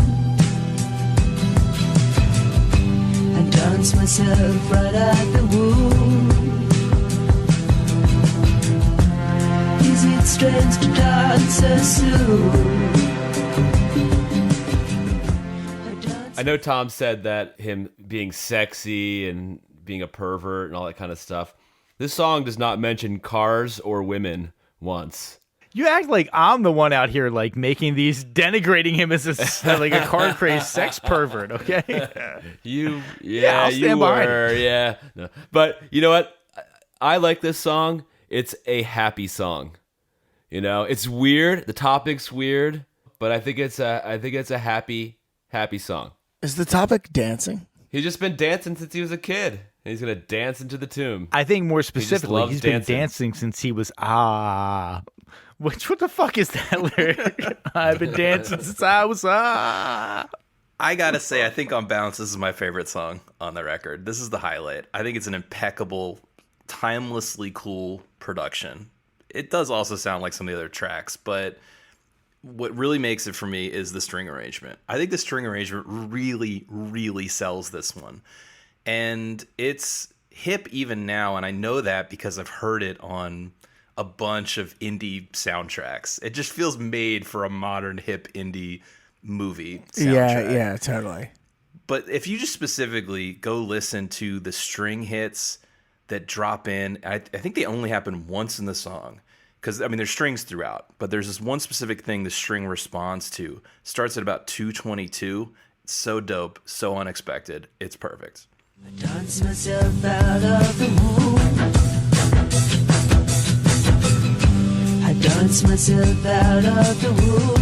I danced myself right out the womb. Is it strange to dance so soon? I know Tom said that him being sexy and being a pervert and all that kind of stuff. This song does not mention cars or women once. You act like I'm the one out here like making these, denigrating him as like a car crazed sex pervert. Okay, You I'll stand behind were, yeah. No. But you know what? I like this song. It's a happy song. You know, it's weird. The topic's weird, but I think it's a happy song. Is the topic dancing? He's just been dancing since he was a kid, and he's gonna dance into the tomb. I think more specifically, loves he's been dancing. dancing since he was what the fuck is that lyric? I've been dancing since I was I gotta say, I think on balance, this is my favorite song on the record. This is the highlight. I think it's an impeccable, timelessly cool production. It does also sound like some of the other tracks, but what really makes it for me is the string arrangement. I think the string arrangement really, really sells this one. And it's hip even now, and I know that because I've heard it on a bunch of indie soundtracks. It just feels made for a modern hip indie movie soundtrack. Yeah, totally. But if you just specifically go listen to the string hits that drop in, I think they only happen once in the song. Because, I mean, there's strings throughout, but there's this one specific thing the string responds to. Starts at about 222. It's so dope, so unexpected. It's perfect. I dance myself out of the womb. I dance myself out of the womb.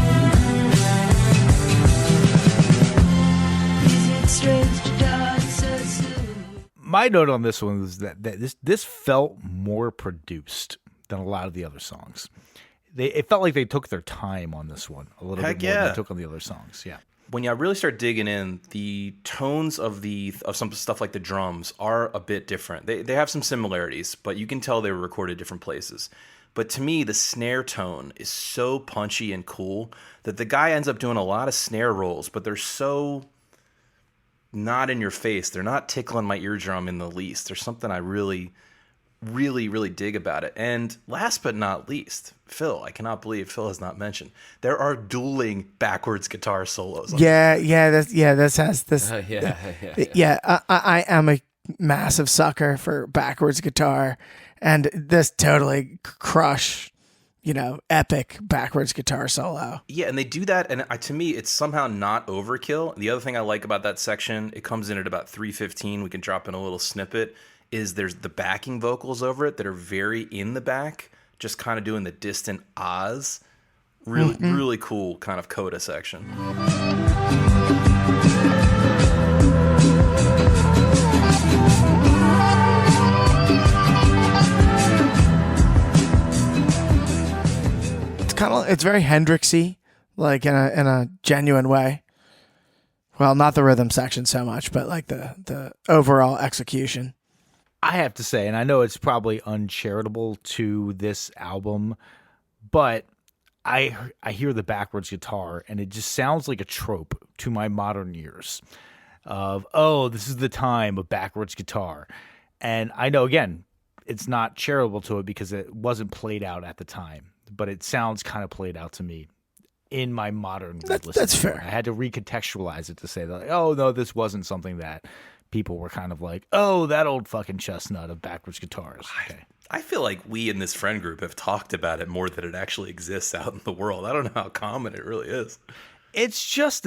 Is it strange to dance so soon? My note on this one is that this felt more produced than a lot of the other songs. It felt like they took their time on this one a little Heck bit more than yeah. they took on the other songs. Yeah. When you really start digging in, the tones of some stuff like the drums are a bit different. They have some similarities, but you can tell they were recorded different places. But to me, the snare tone is so punchy and cool that the guy ends up doing a lot of snare rolls, but they're so not in your face. They're not tickling my eardrum in the least. There's something I really, really, really dig about it. And last but not least, Phil, I cannot believe Phil has not mentioned, there are dueling backwards guitar solos. I am a massive sucker for backwards guitar, and this totally crush, epic backwards guitar solo. Yeah, and they do that, and to me, it's somehow not overkill. The other thing I like about that section, it comes in at about 3:15. We can drop in a little snippet. Is there's the backing vocals over it that are very in the back, just kind of doing the distant ahs. Really, really cool kind of coda section. It's very Hendrixy, like in a genuine way. Well, not the rhythm section so much, but like the overall execution. I have to say, and I know it's probably uncharitable to this album, but I hear the backwards guitar and it just sounds like a trope to my modern ears of, oh, this is the time of backwards guitar. And I know, again, it's not charitable to it because it wasn't played out at the time, but it sounds kind of played out to me in my modern listening. That's fair. I had to recontextualize it to say that, like, oh, no, this wasn't something that people were kind of like, oh, that old fucking chestnut of backwards guitars. Okay. I feel like we in this friend group have talked about it more than it actually exists out in the world. I don't know how common it really is. It's just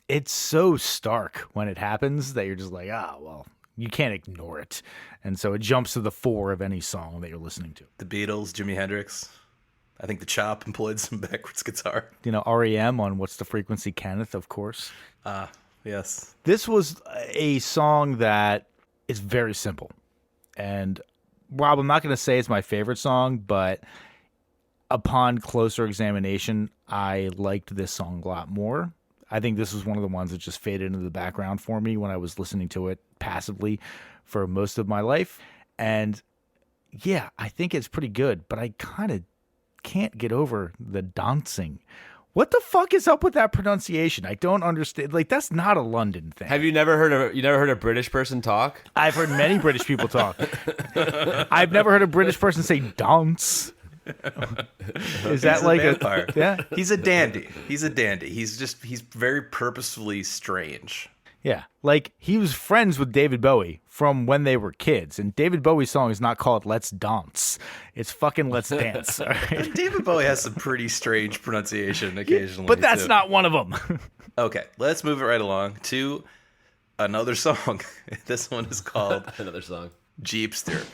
it's so stark when it happens that you're just like, well, you can't ignore it. And so it jumps to the fore of any song that you're listening to. The Beatles, Jimi Hendrix. I think the Chop employed some backwards guitar. REM on What's the Frequency, Kenneth, of course. Yes. This was a song that is very simple. And Rob, I'm not going to say it's my favorite song, but upon closer examination, I liked this song a lot more. I think this was one of the ones that just faded into the background for me when I was listening to it passively for most of my life. And yeah, I think it's pretty good, but I kind of can't get over the dancing. What the fuck is up with that pronunciation? I don't understand. Like, that's not a London thing. Have you never heard a British person talk? I've heard many British people talk. I've never heard a British person say dance. Is that like a vampire? Yeah, He's a dandy. He's very purposefully strange. yeah. Like, he was friends with David Bowie from when they were kids, and David Bowie's song is not called "Let's Dance." It's fucking "Let's Dance." All right? David Bowie has some pretty strange pronunciation occasionally. But that's too. not one of them. Okay, let's move it right along to another song. This one is called Another song. Jeepster.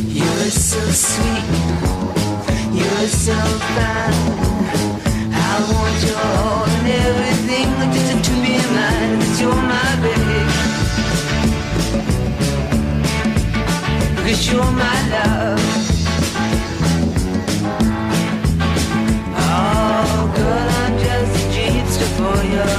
You're so sweet, you're so fine. I want your all and everything, just to be mine. 'Cause you're my baby, 'cause you're my love. Oh, girl, I'm just a jeepster for your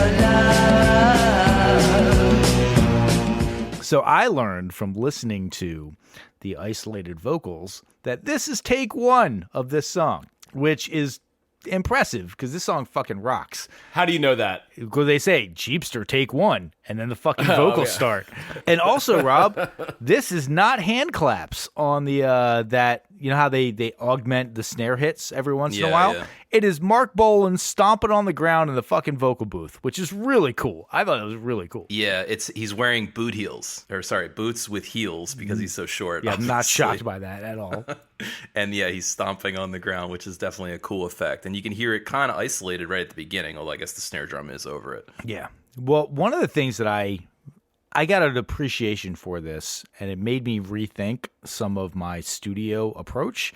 love. So I learned from listening to the isolated vocals that this is take one of this song, which is impressive because this song fucking rocks. How do you know that? Because they say Jeepster take one, and then the fucking vocals start. And also, Rob, this is not hand claps on the that, you know how they augment the snare hits every once in a while. Yeah. It is Marc Bolan stomping on the ground in the fucking vocal booth, which is really cool. I thought it was really cool. Yeah, he's wearing boots with heels because he's so short. Yeah, I'm not obviously. shocked by that at all. And yeah, he's stomping on the ground, which is definitely a cool effect. And you can hear it kind of isolated right at the beginning, although I guess the snare drum is over it. Yeah. Well, one of the things that I got an appreciation for this, and it made me rethink some of my studio approach.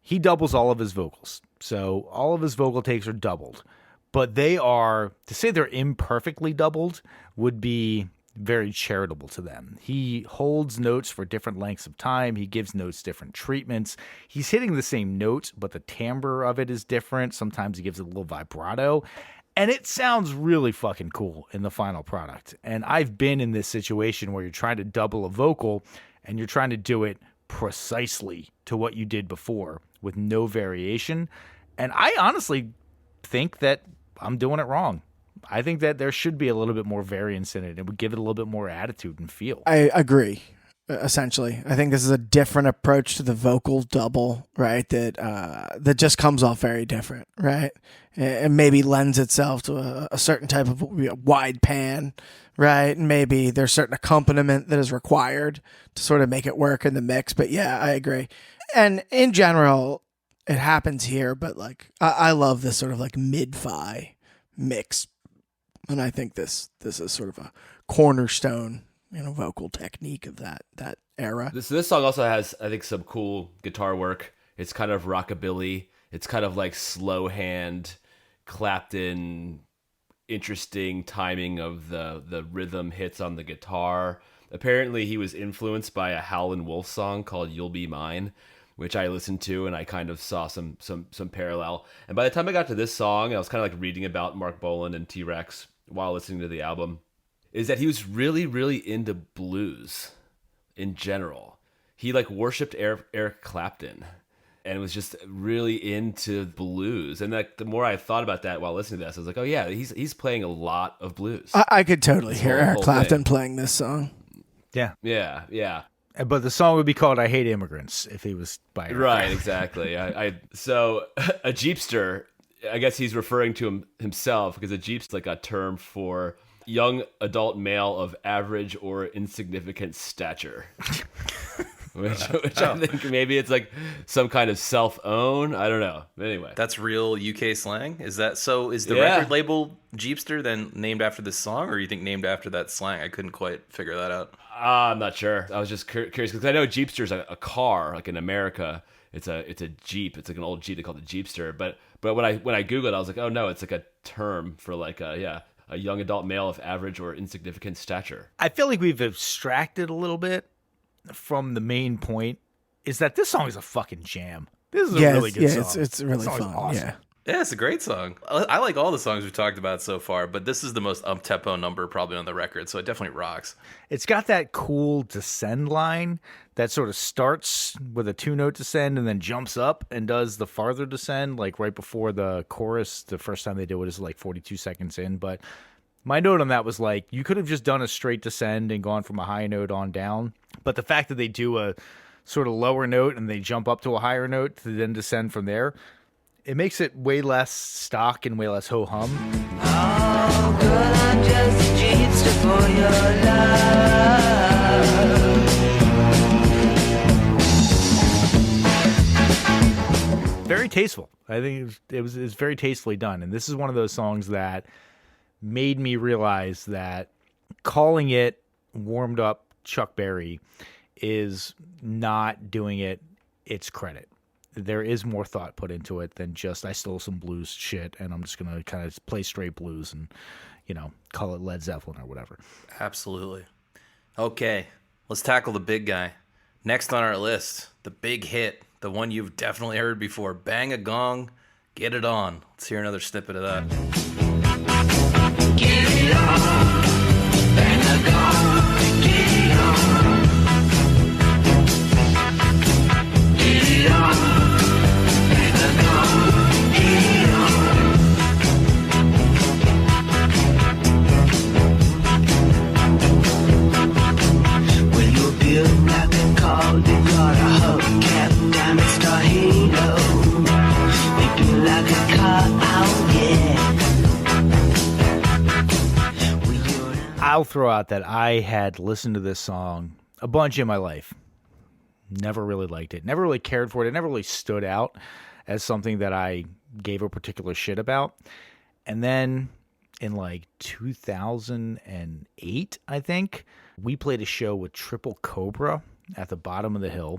He doubles all of his vocals. So all of his vocal takes are doubled. But they are, to say they're imperfectly doubled would be very charitable to them. He holds notes for different lengths of time. He gives notes different treatments. He's hitting the same note, but the timbre of it is different. Sometimes he gives it a little vibrato. And it sounds really fucking cool in the final product. And I've been in this situation where you're trying to double a vocal and you're trying to do it precisely to what you did before with no variation. And I honestly think that I'm doing it wrong. I think that there should be a little bit more variance in it. It would give it a little bit more attitude and feel. I agree. Essentially, I think this is a different approach to the vocal double, right? That just comes off very different, right? And maybe lends itself to a certain type of wide pan, right? And maybe there's certain accompaniment that is required to sort of make it work in the mix. But yeah, I agree. And in general, it happens here. But like, I love this sort of like mid-fi mix, and I think this is sort of a cornerstone, vocal technique of that era. This song also has, I think, some cool guitar work. It's kind of rockabilly. It's kind of like slow hand, clapped in, interesting timing of the rhythm hits on the guitar. Apparently, he was influenced by a Howlin' Wolf song called "You'll Be Mine," which I listened to, and I kind of saw some parallel. And by the time I got to this song, I was kind of like reading about Marc Bolan and T-Rex while listening to the album. Is that he was really, really into blues in general. He like worshipped Eric Clapton and was just really into blues. And like the more I thought about that while listening to this, I was like, oh yeah, he's playing a lot of blues. I could totally hear Eric Clapton playing this song. Yeah. Yeah. But the song would be called "I Hate Immigrants" if he was by Eric. Right, exactly. So a Jeepster, I guess he's referring to himself, because a Jeep's like a term for young adult male of average or insignificant stature. which I think maybe it's like some kind of self-own. I don't know. Anyway. That's real UK slang? Is that so? Is the record label Jeepster then named after this song, or you think named after that slang? I couldn't quite figure that out. I'm not sure. I was just curious because I know Jeepster's a car. Like in America, it's a Jeep. It's like an old Jeep. They call it Jeepster. But when I Googled it, I was like, oh no, it's like a term for like a young adult male of average or insignificant stature. I feel like we've abstracted a little bit from the main point, is that this song is a fucking jam. This is a really good song. It's really fun. Awesome. Yeah, it's a great song. I like all the songs we've talked about so far, but this is the most up-tempo number probably on the record, so it definitely rocks. It's got that cool descend line that sort of starts with a two-note descend and then jumps up and does the farther descend, like right before the chorus. The first time they do it is like 42 seconds in, but my note on that was like, you could have just done a straight descend and gone from a high note on down, but the fact that they do a sort of lower note and they jump up to a higher note to then descend from there, it makes it way less stock and way less ho-hum. Oh, girl, I'm just a Jeepster for your love. Very tasteful. I think it was very tastefully done. And this is one of those songs that made me realize that calling it warmed up Chuck Berry is not doing it its credit. There is more thought put into it than just I stole some blues shit and I'm just going to kind of play straight blues and, call it Led Zeppelin or whatever. Absolutely. Okay, let's tackle the big guy. Next on our list, the big hit, the one you've definitely heard before, Bang a Gong, Get It On. Let's hear another snippet of that. Get it on, bang a gong, get it on. Get it on. I'll throw out that I had listened to this song a bunch in my life. Never really liked it. Never really cared for it. It never really stood out as something that I gave a particular shit about. And then in like 2008, I think, we played a show with Triple Cobra at the Bottom of the Hill.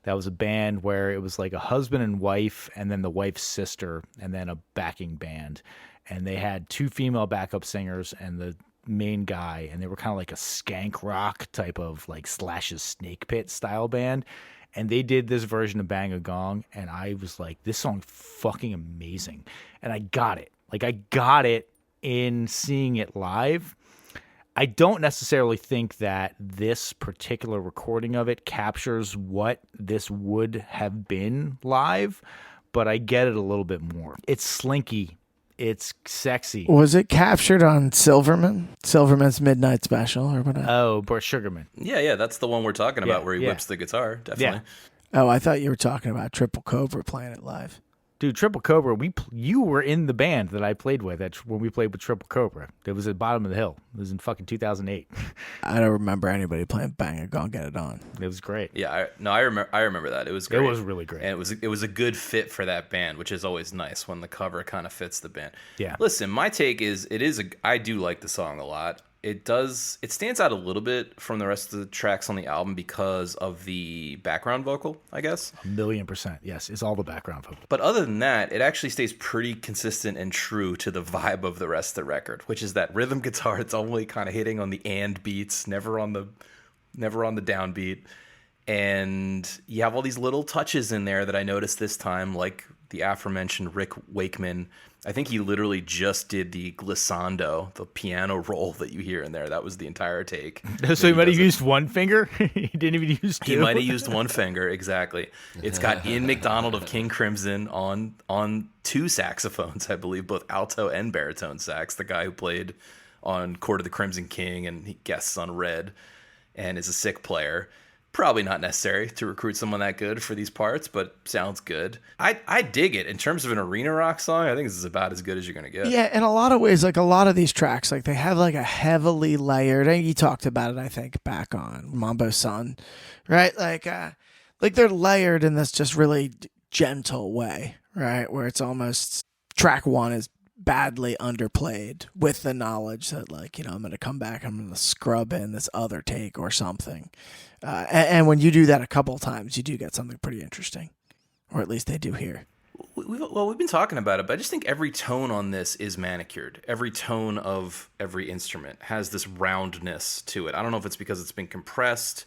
That was a band where it was like a husband and wife and then the wife's sister and then a backing band. And they had two female backup singers and the main guy, and they were kind of like a skank rock type of like Slash's Snake Pit style band. And they did this version of Bang a Gong, and I was like, this song fucking amazing. And I got it. Like, I got it in seeing it live. I don't necessarily think that this particular recording of it captures what this would have been live, but I get it a little bit more. It's slinky. It's sexy. Was it captured on Silverman's Midnight Special or whatever? Oh, Burt Sugarman. Yeah, that's the one we're talking about Yeah, where he yeah. whips the guitar, definitely. Oh, I thought you were talking about Triple Cobra playing it live. Dude, Triple Cobra, you were in the band that I played with when we played with Triple Cobra. It was at Bottom of the Hill. It was in fucking 2008. I don't remember anybody playing Bang It Gone Get It On. It was great. Yeah, I remember that. It was great. It was really great. And it was a good fit for that band, which is always nice when the cover kind of fits the band. Yeah. Listen, my take is I do like the song a lot. It stands out a little bit from the rest of the tracks on the album because of the background vocal, I guess. 1,000,000%. Yes, it's all the background vocal. But other than that, it actually stays pretty consistent and true to the vibe of the rest of the record, which is that rhythm guitar. It's only kind of hitting on the and beats, never on the downbeat. And you have all these little touches in there that I noticed this time, like the aforementioned Rick Wakeman. I think he literally just did the glissando, the piano roll that you hear in there. That was the entire take. So he might have used one finger? He didn't even use two? He might have used one finger, exactly. It's got Ian McDonald of King Crimson on two saxophones, I believe, both alto and baritone sax, the guy who played on Court of the Crimson King and he guests on Red and is a sick player. Probably not necessary to recruit someone that good for these parts, but sounds good. I dig it. In terms of an arena rock song, I think this is about as good as you're going to get. Yeah, in a lot of ways, like a lot of these tracks, like they have like a heavily layered, and you talked about it, I think, back on Mambo Sun, right? Like they're layered in this just really gentle way, right? Where it's almost track one is badly underplayed with the knowledge that, like, you know, I'm going to come back, I'm going to scrub in this other take or something. And when you do that a couple times, you do get something pretty interesting, or at least they do here. We've been talking about it, but I just think every tone on this is manicured. Every tone of every instrument has this roundness to it. I don't know if it's because it's been compressed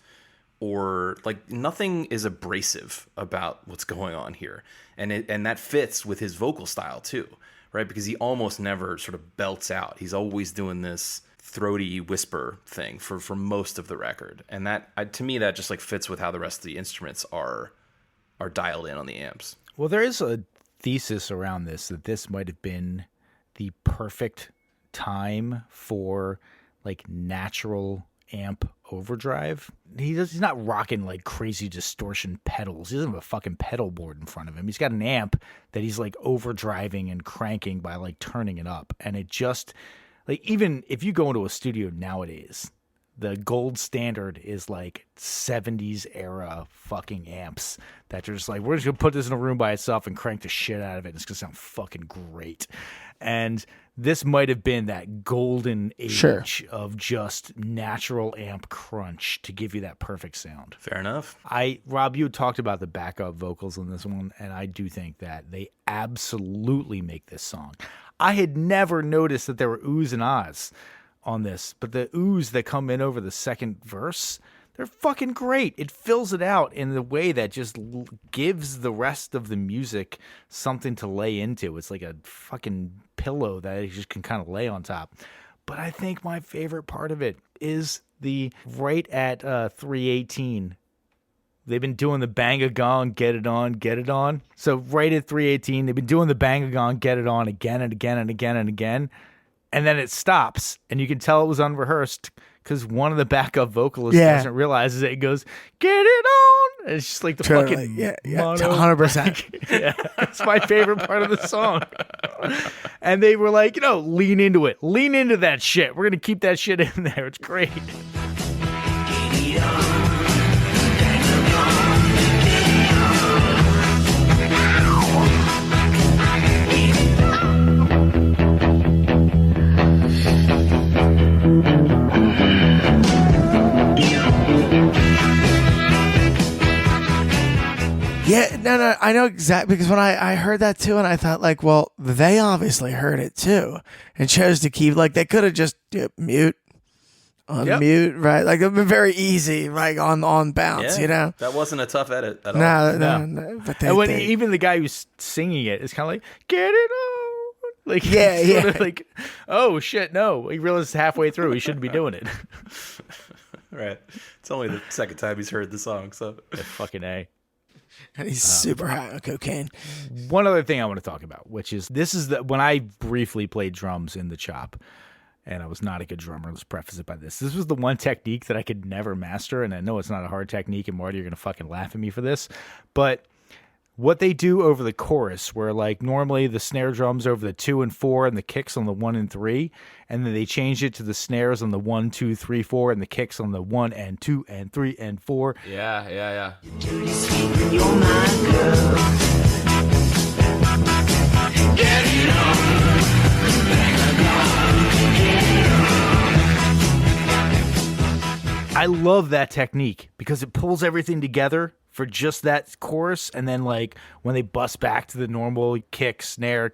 or like nothing is abrasive about what's going on here. And that fits with his vocal style too, right? Because he almost never sort of belts out. He's always doing this throaty whisper thing for most of the record. And that, to me, that just like fits with how the rest of the instruments are dialed in on the amps. Well, there is a thesis around this that this might have been the perfect time for like natural amp overdrive. He's not rocking like crazy distortion pedals. He doesn't have a fucking pedal board in front of him. He's got an amp that he's like overdriving and cranking by like turning it up. And it just, like, even if you go into a studio nowadays, the gold standard is like 70s era fucking amps that you're just like, we're just gonna put this in a room by itself and crank the shit out of it. It's gonna sound fucking great. And this might have been that golden age of just natural amp crunch to give you that perfect sound. Fair enough. Rob, you had talked about the backup vocals in this one, and I do think that they absolutely make this song. I had never noticed that there were oohs and ahs on this, but the oohs that come in over the second verse, they're fucking great. It fills it out in the way that just gives the rest of the music something to lay into. It's like a fucking pillow that you just can kind of lay on top. But I think my favorite part of it is the right at 3:18. They've been doing the bang-a-gong, get it on, get it on. So right at 3:18, they've been doing the bang-a-gong, get it on again and again and again and again. And then it stops, and you can tell it was unrehearsed because one of the backup vocalists doesn't realize it. It goes, get it on. And it's just like the fucking mono. 100%. Yeah, it's my favorite part of the song. And they were like, lean into it. Lean into that shit. We're going to keep that shit in there. It's great. Yeah, no, I know exactly, because when I heard that too, and I thought, like, well, they obviously heard it too and chose to keep, like, they could have just mute, unmute, right? Like, it would have been very easy, like, on bounce, That wasn't a tough edit at all. No. But And even the guy who's singing it is kind of like, get it on. Like, Yeah, sort yeah. of like, oh shit, no. He realized halfway through he shouldn't be doing it. Right. It's only the second time he's heard the song, so. Yeah, fucking A. And he's super high on cocaine. One other thing I want to talk about, which is when I briefly played drums in the Chop, and I was not a good drummer. Let's preface it by this. This was the one technique that I could never master, and I know it's not a hard technique, and Marty, you're going to fucking laugh at me for this, but what they do over the chorus, where like normally the snare drums over the 2 and 4 and the kicks on the 1 and 3, and then they change it to the snares on the 1, 2, 3, 4, and the kicks on the 1 and 2 and 3 and 4. Yeah. Dirty sweet, you're my girl. Get it on. I love that technique because it pulls everything together for just that chorus, and then like when they bust back to the normal kick, snare,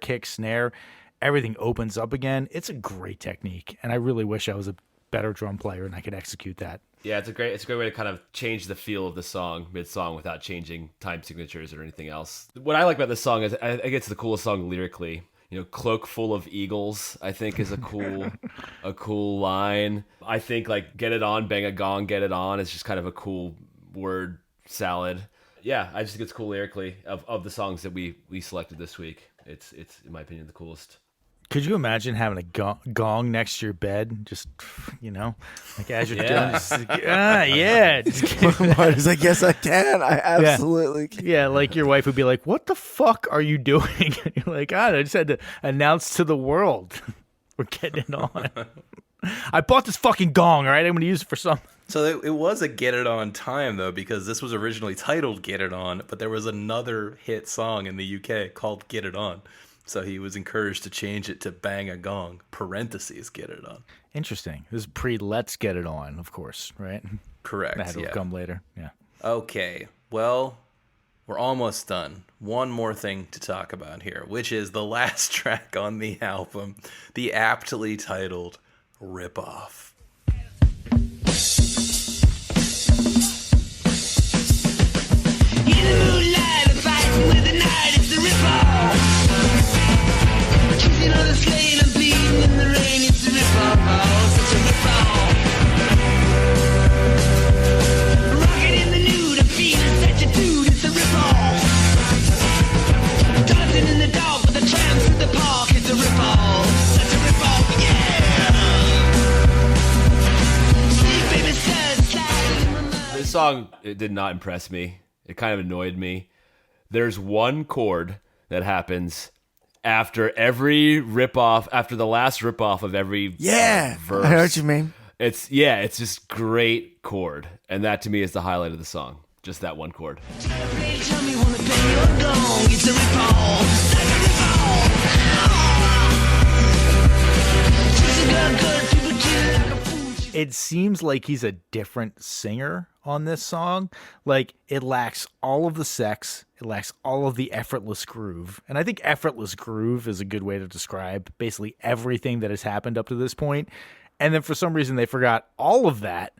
everything opens up again. It's a great technique, and I really wish I was a better drum player and I could execute that. Yeah, it's a great way to kind of change the feel of the song mid-song without changing time signatures or anything else. What I like about this song is I think it's the coolest song lyrically. You know, "Cloak full of eagles," I think is a cool line. I think like "Get it on, bang a gong, get it on" is just kind of a cool word salad. Yeah, I just think it's cool lyrically of the songs that we selected this week. It's in my opinion the coolest. Could you imagine having a gong next to your bed, just, you know, like as you're Yeah. doing, just like, yeah. Marty's like, yes, I can. I absolutely can. Yeah, like your wife would be like, "What the fuck are you doing?" And you're like, I just had to announce to the world we're getting it on. I bought this fucking gong, all right? I'm going to use it for something. So it was a Get It On time, though, because this was originally titled Get It On, but there was another hit song in the UK called Get It On. So he was encouraged to change it to Bang a Gong, parentheses, Get It On. Interesting. This is pre-Let's Get It On, of course, right? Correct, That had to yeah. have come later, yeah. Okay, well, we're almost done. One more thing to talk about here, which is the last track on the album, the aptly titled Rip Off. In the moonlight, I'm fighting with the night. It's the rip-off. Kissing on the slate, I'm bleeding in the rain. It's the rip-off. Such a rip-off. Rocking in the nude, I'm feeling such a dude. It's the rip-off. Dancing in the dark with the tramps in the park. It's the rip-off. Such a rip-off. Yeah. Sleep, baby, sun, sliding in my mind. This song, it did not impress me. It kind of annoyed me. There's one chord that happens after every ripoff, after the last ripoff of every Yeah, verse. I know what you mean. It's just great chord, and that to me is the highlight of the song. Just that one chord. They tell me wanna pay your gong. It's a rip-off. Like a rip-off. She's a girl, good people treat her like a fool. It seems like he's a different singer on this song. Like, it lacks all of the sex. It lacks all of the effortless groove. And I think effortless groove is a good way to describe basically everything that has happened up to this point. And then for some reason they forgot all of that.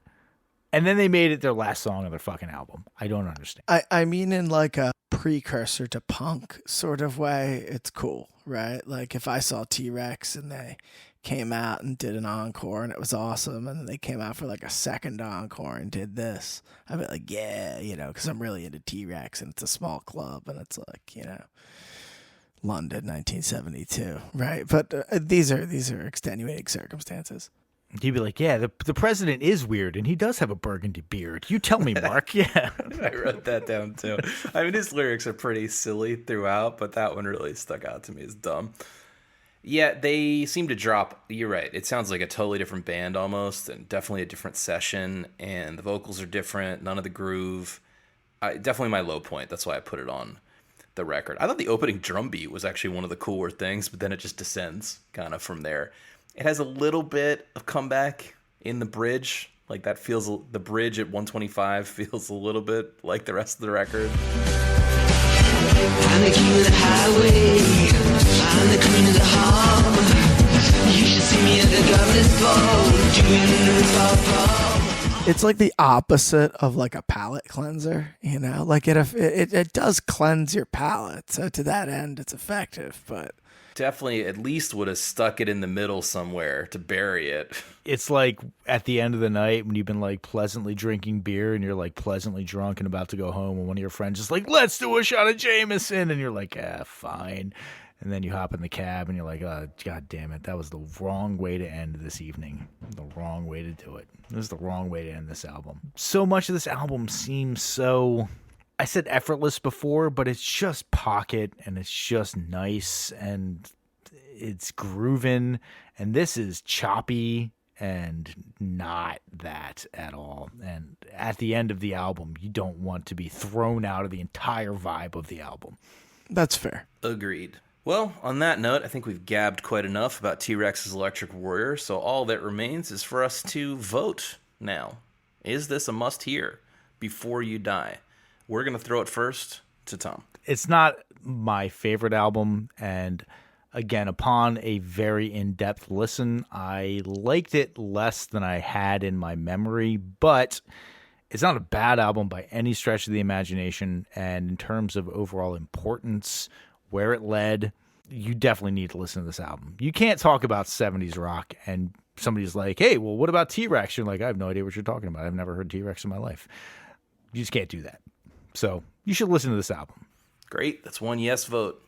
And then they made it their last song of their fucking album. I don't understand. I mean, in like a precursor to punk sort of way, it's cool, right? Like if I saw T-Rex and they came out and did an encore and it was awesome, and then they came out for like a second encore and did this, I'd be like, yeah, you know, because I'm really into T-Rex and it's a small club and it's like, you know, London 1972, right? But these are extenuating circumstances. He'd be like, yeah, the president is weird and he does have a burgundy beard. You tell me, Mark. Yeah. I wrote that down too. I mean, his lyrics are pretty silly throughout, but that one really stuck out to me as dumb. Yeah, they seem to drop. You're right. It sounds like a totally different band almost, and definitely a different session. And the vocals are different. None of the groove. Definitely my low point. That's why I put it on the record. I thought the opening drum beat was actually one of the cooler things, but then it just descends kind of from there. It has a little bit of comeback in the bridge. Like that feels, the bridge at 125 feels a little bit like the rest of the record. I'm the king of the highway. I'm the queen of the hall. You should see me at the governor's ball, doing the rip-off ball. It's like the opposite of like a palate cleanser, you know? Like it does cleanse your palate. So to that end, it's effective, but Definitely at least would have stuck it in the middle somewhere to bury it. It's like at the end of the night when you've been like pleasantly drinking beer and you're like pleasantly drunk and about to go home, and one of your friends is like, let's do a shot of Jameson, and you're like, fine. And then you hop in the cab and you're like, oh, God damn it, that was the wrong way to end this evening. The wrong way to do it. This is the wrong way to end this album. So much of this album seems so, I said effortless before, but it's just pocket and it's just nice and it's grooving. And this is choppy and not that at all. And at the end of the album, you don't want to be thrown out of the entire vibe of the album. that's fair. Agreed. Well, on that note, I think we've gabbed quite enough about T-Rex's Electric Warrior, so all that remains is for us to vote now. Is this a must-hear before you die? We're going to throw it first to Tom. It's not my favorite album, and again, upon a very in-depth listen, I liked it less than I had in my memory, but it's not a bad album by any stretch of the imagination, and in terms of overall importance, where it led, you definitely need to listen to this album. You can't talk about 70s rock and somebody's like, hey, well, what about T-Rex? You're like, I have no idea what you're talking about. I've never heard T-Rex in my life. You just can't do that. So you should listen to this album. Great. That's one yes vote.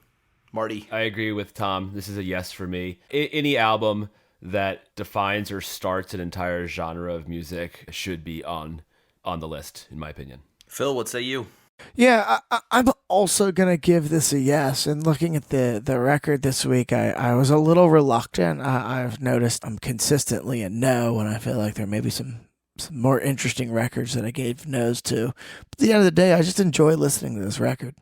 Marty. I agree with Tom. This is a yes for me. Any album that defines or starts an entire genre of music should be on the list, in my opinion. Phil, what say you? Yeah, I'm also going to give this a yes. And looking at the record this week, I was a little reluctant. I've noticed I'm consistently a no, and I feel like there may be some more interesting records that I gave no's to. But at the end of the day, I just enjoy listening to this record,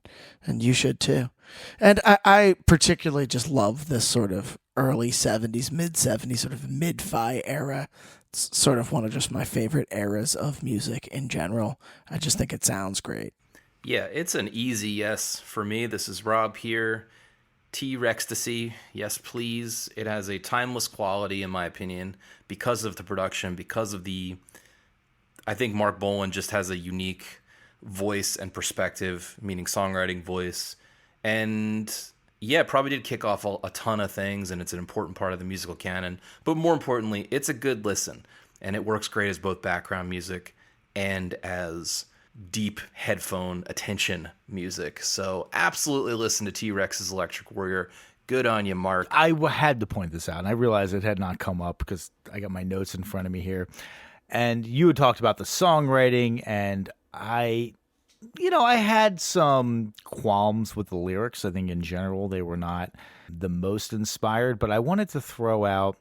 and you should too. And I particularly just love this sort of early 70s, mid 70s, sort of mid-fi era. It's sort of one of just my favorite eras of music in general. I just think it sounds great. Yeah, it's an easy yes for me. This is Rob here. T-Rextasy, yes please. It has a timeless quality in my opinion because of the production, because of the... I think Marc Bolan just has a unique voice and perspective, meaning songwriting voice. And yeah, it probably did kick off a ton of things, and it's an important part of the musical canon. But more importantly, it's a good listen, and it works great as both background music and as deep headphone attention music. So absolutely listen to T-Rex's Electric Warrior. Good on you, Mark. I had to point this out, and I realized it had not come up because I got my notes in front of me here. And you had talked about the songwriting, and I had some qualms with the lyrics. I think in general they were not the most inspired, but I wanted to throw out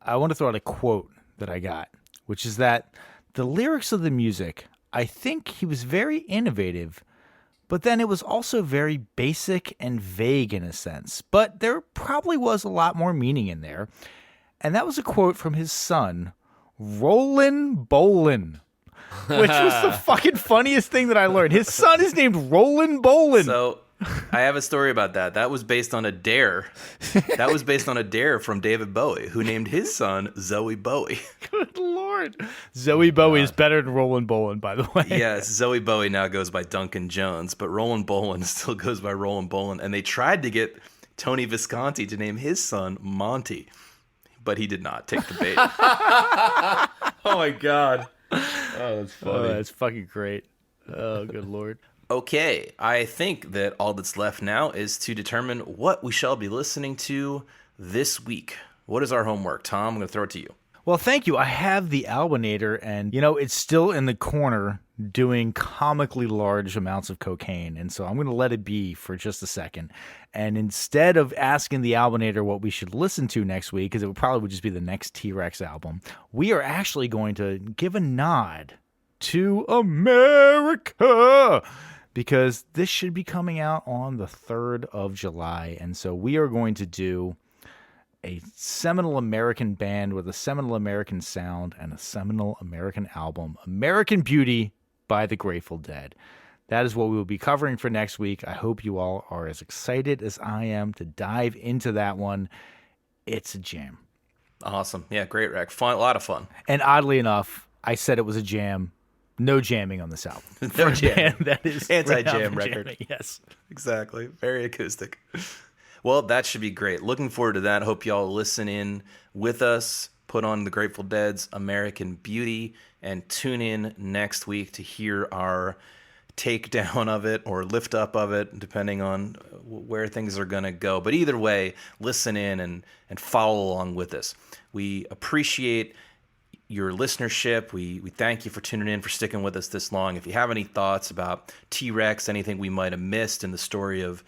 a quote that I got, which is that the lyrics of the music, I think he was very innovative, but then it was also very basic and vague in a sense. But there probably was a lot more meaning in there. And that was a quote from his son, Roland Bolan, which was the fucking funniest thing that I learned. His son is named Roland Bolan. So I have a story about that. That was based on a dare. That was based on a dare from David Bowie, who named his son Zoe Bowie. Good Lord. Zoe Bowie is better than Roland Bolan, by the way. Yes, Zoe Bowie now goes by Duncan Jones, but Roland Bolan still goes by Roland Bolan. And they tried to get Tony Visconti to name his son Monty, but he did not take the bait. Oh my God. Oh, that's funny. Oh, that's fucking great. Oh, good Lord. Okay, I think that all that's left now is to determine what we shall be listening to this week. What is our homework? Tom, I'm going to throw it to you. Well, thank you. I have the Albinator, and, it's still in the corner doing comically large amounts of cocaine, and so I'm going to let it be for just a second. And instead of asking the Albinator what we should listen to next week, because it would probably just be the next T-Rex album, we are actually going to give a nod to America, because this should be coming out on the 3rd of July, and so we are going to do a seminal American band with a seminal American sound and a seminal American album, American Beauty by the Grateful Dead. That is what we will be covering for next week. I hope you all are as excited as I am to dive into that one. It's a jam. Awesome. Yeah, great, Rec. Fun, a lot of fun. And oddly enough, I said it was a jam. No jamming on this album. No For a jamming. band that is Anti-jam renowned for record. jamming, yes. Exactly. Very acoustic. Well, that should be great. Looking forward to that. Hope y'all listen in with us. Put on the Grateful Dead's American Beauty and tune in next week to hear our takedown of it or lift up of it, depending on where things are going to go. But either way, listen in and follow along with us. We appreciate your listenership. We thank you for tuning in, for sticking with us this long. If you have any thoughts about T-Rex, anything we might have missed in the story of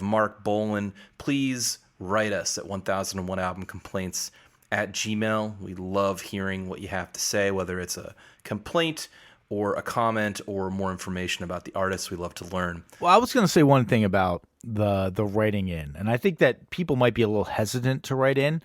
Marc Bolan, please write us at 1001albumcomplaints@gmail.com. We love hearing what you have to say, whether it's a complaint or a comment or more information about the artists. We love to learn. Well, I was going to say one thing about the writing in, and I think that people might be a little hesitant to write in.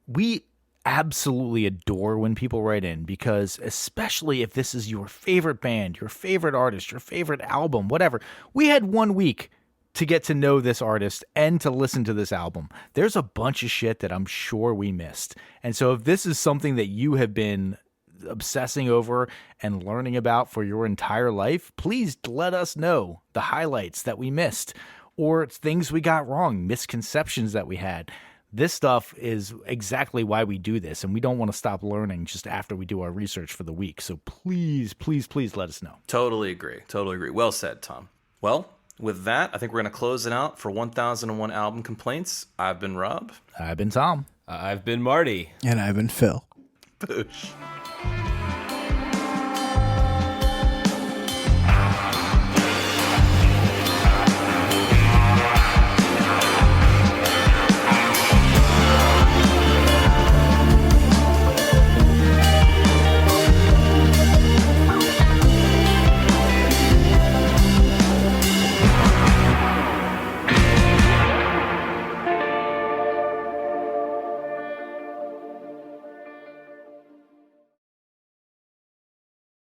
We absolutely adore when people write in, because especially if this is your favorite band, your favorite artist, your favorite album, whatever. We had 1 week to get to know this artist and to listen to this album. There's a bunch of shit that I'm sure we missed. And so if this is something that you have been obsessing over and learning about for your entire life, please let us know the highlights that we missed or things we got wrong, misconceptions that we had. This stuff is exactly why we do this, and we don't want to stop learning just after we do our research for the week. So please, please, please let us know. Totally agree. Totally agree. Well said, Tom. Well, with that, I think we're going to close it out for 1001 Album Complaints. I've been Rob. I've been Tom. I've been Marty. And I've been Phil. Boosh.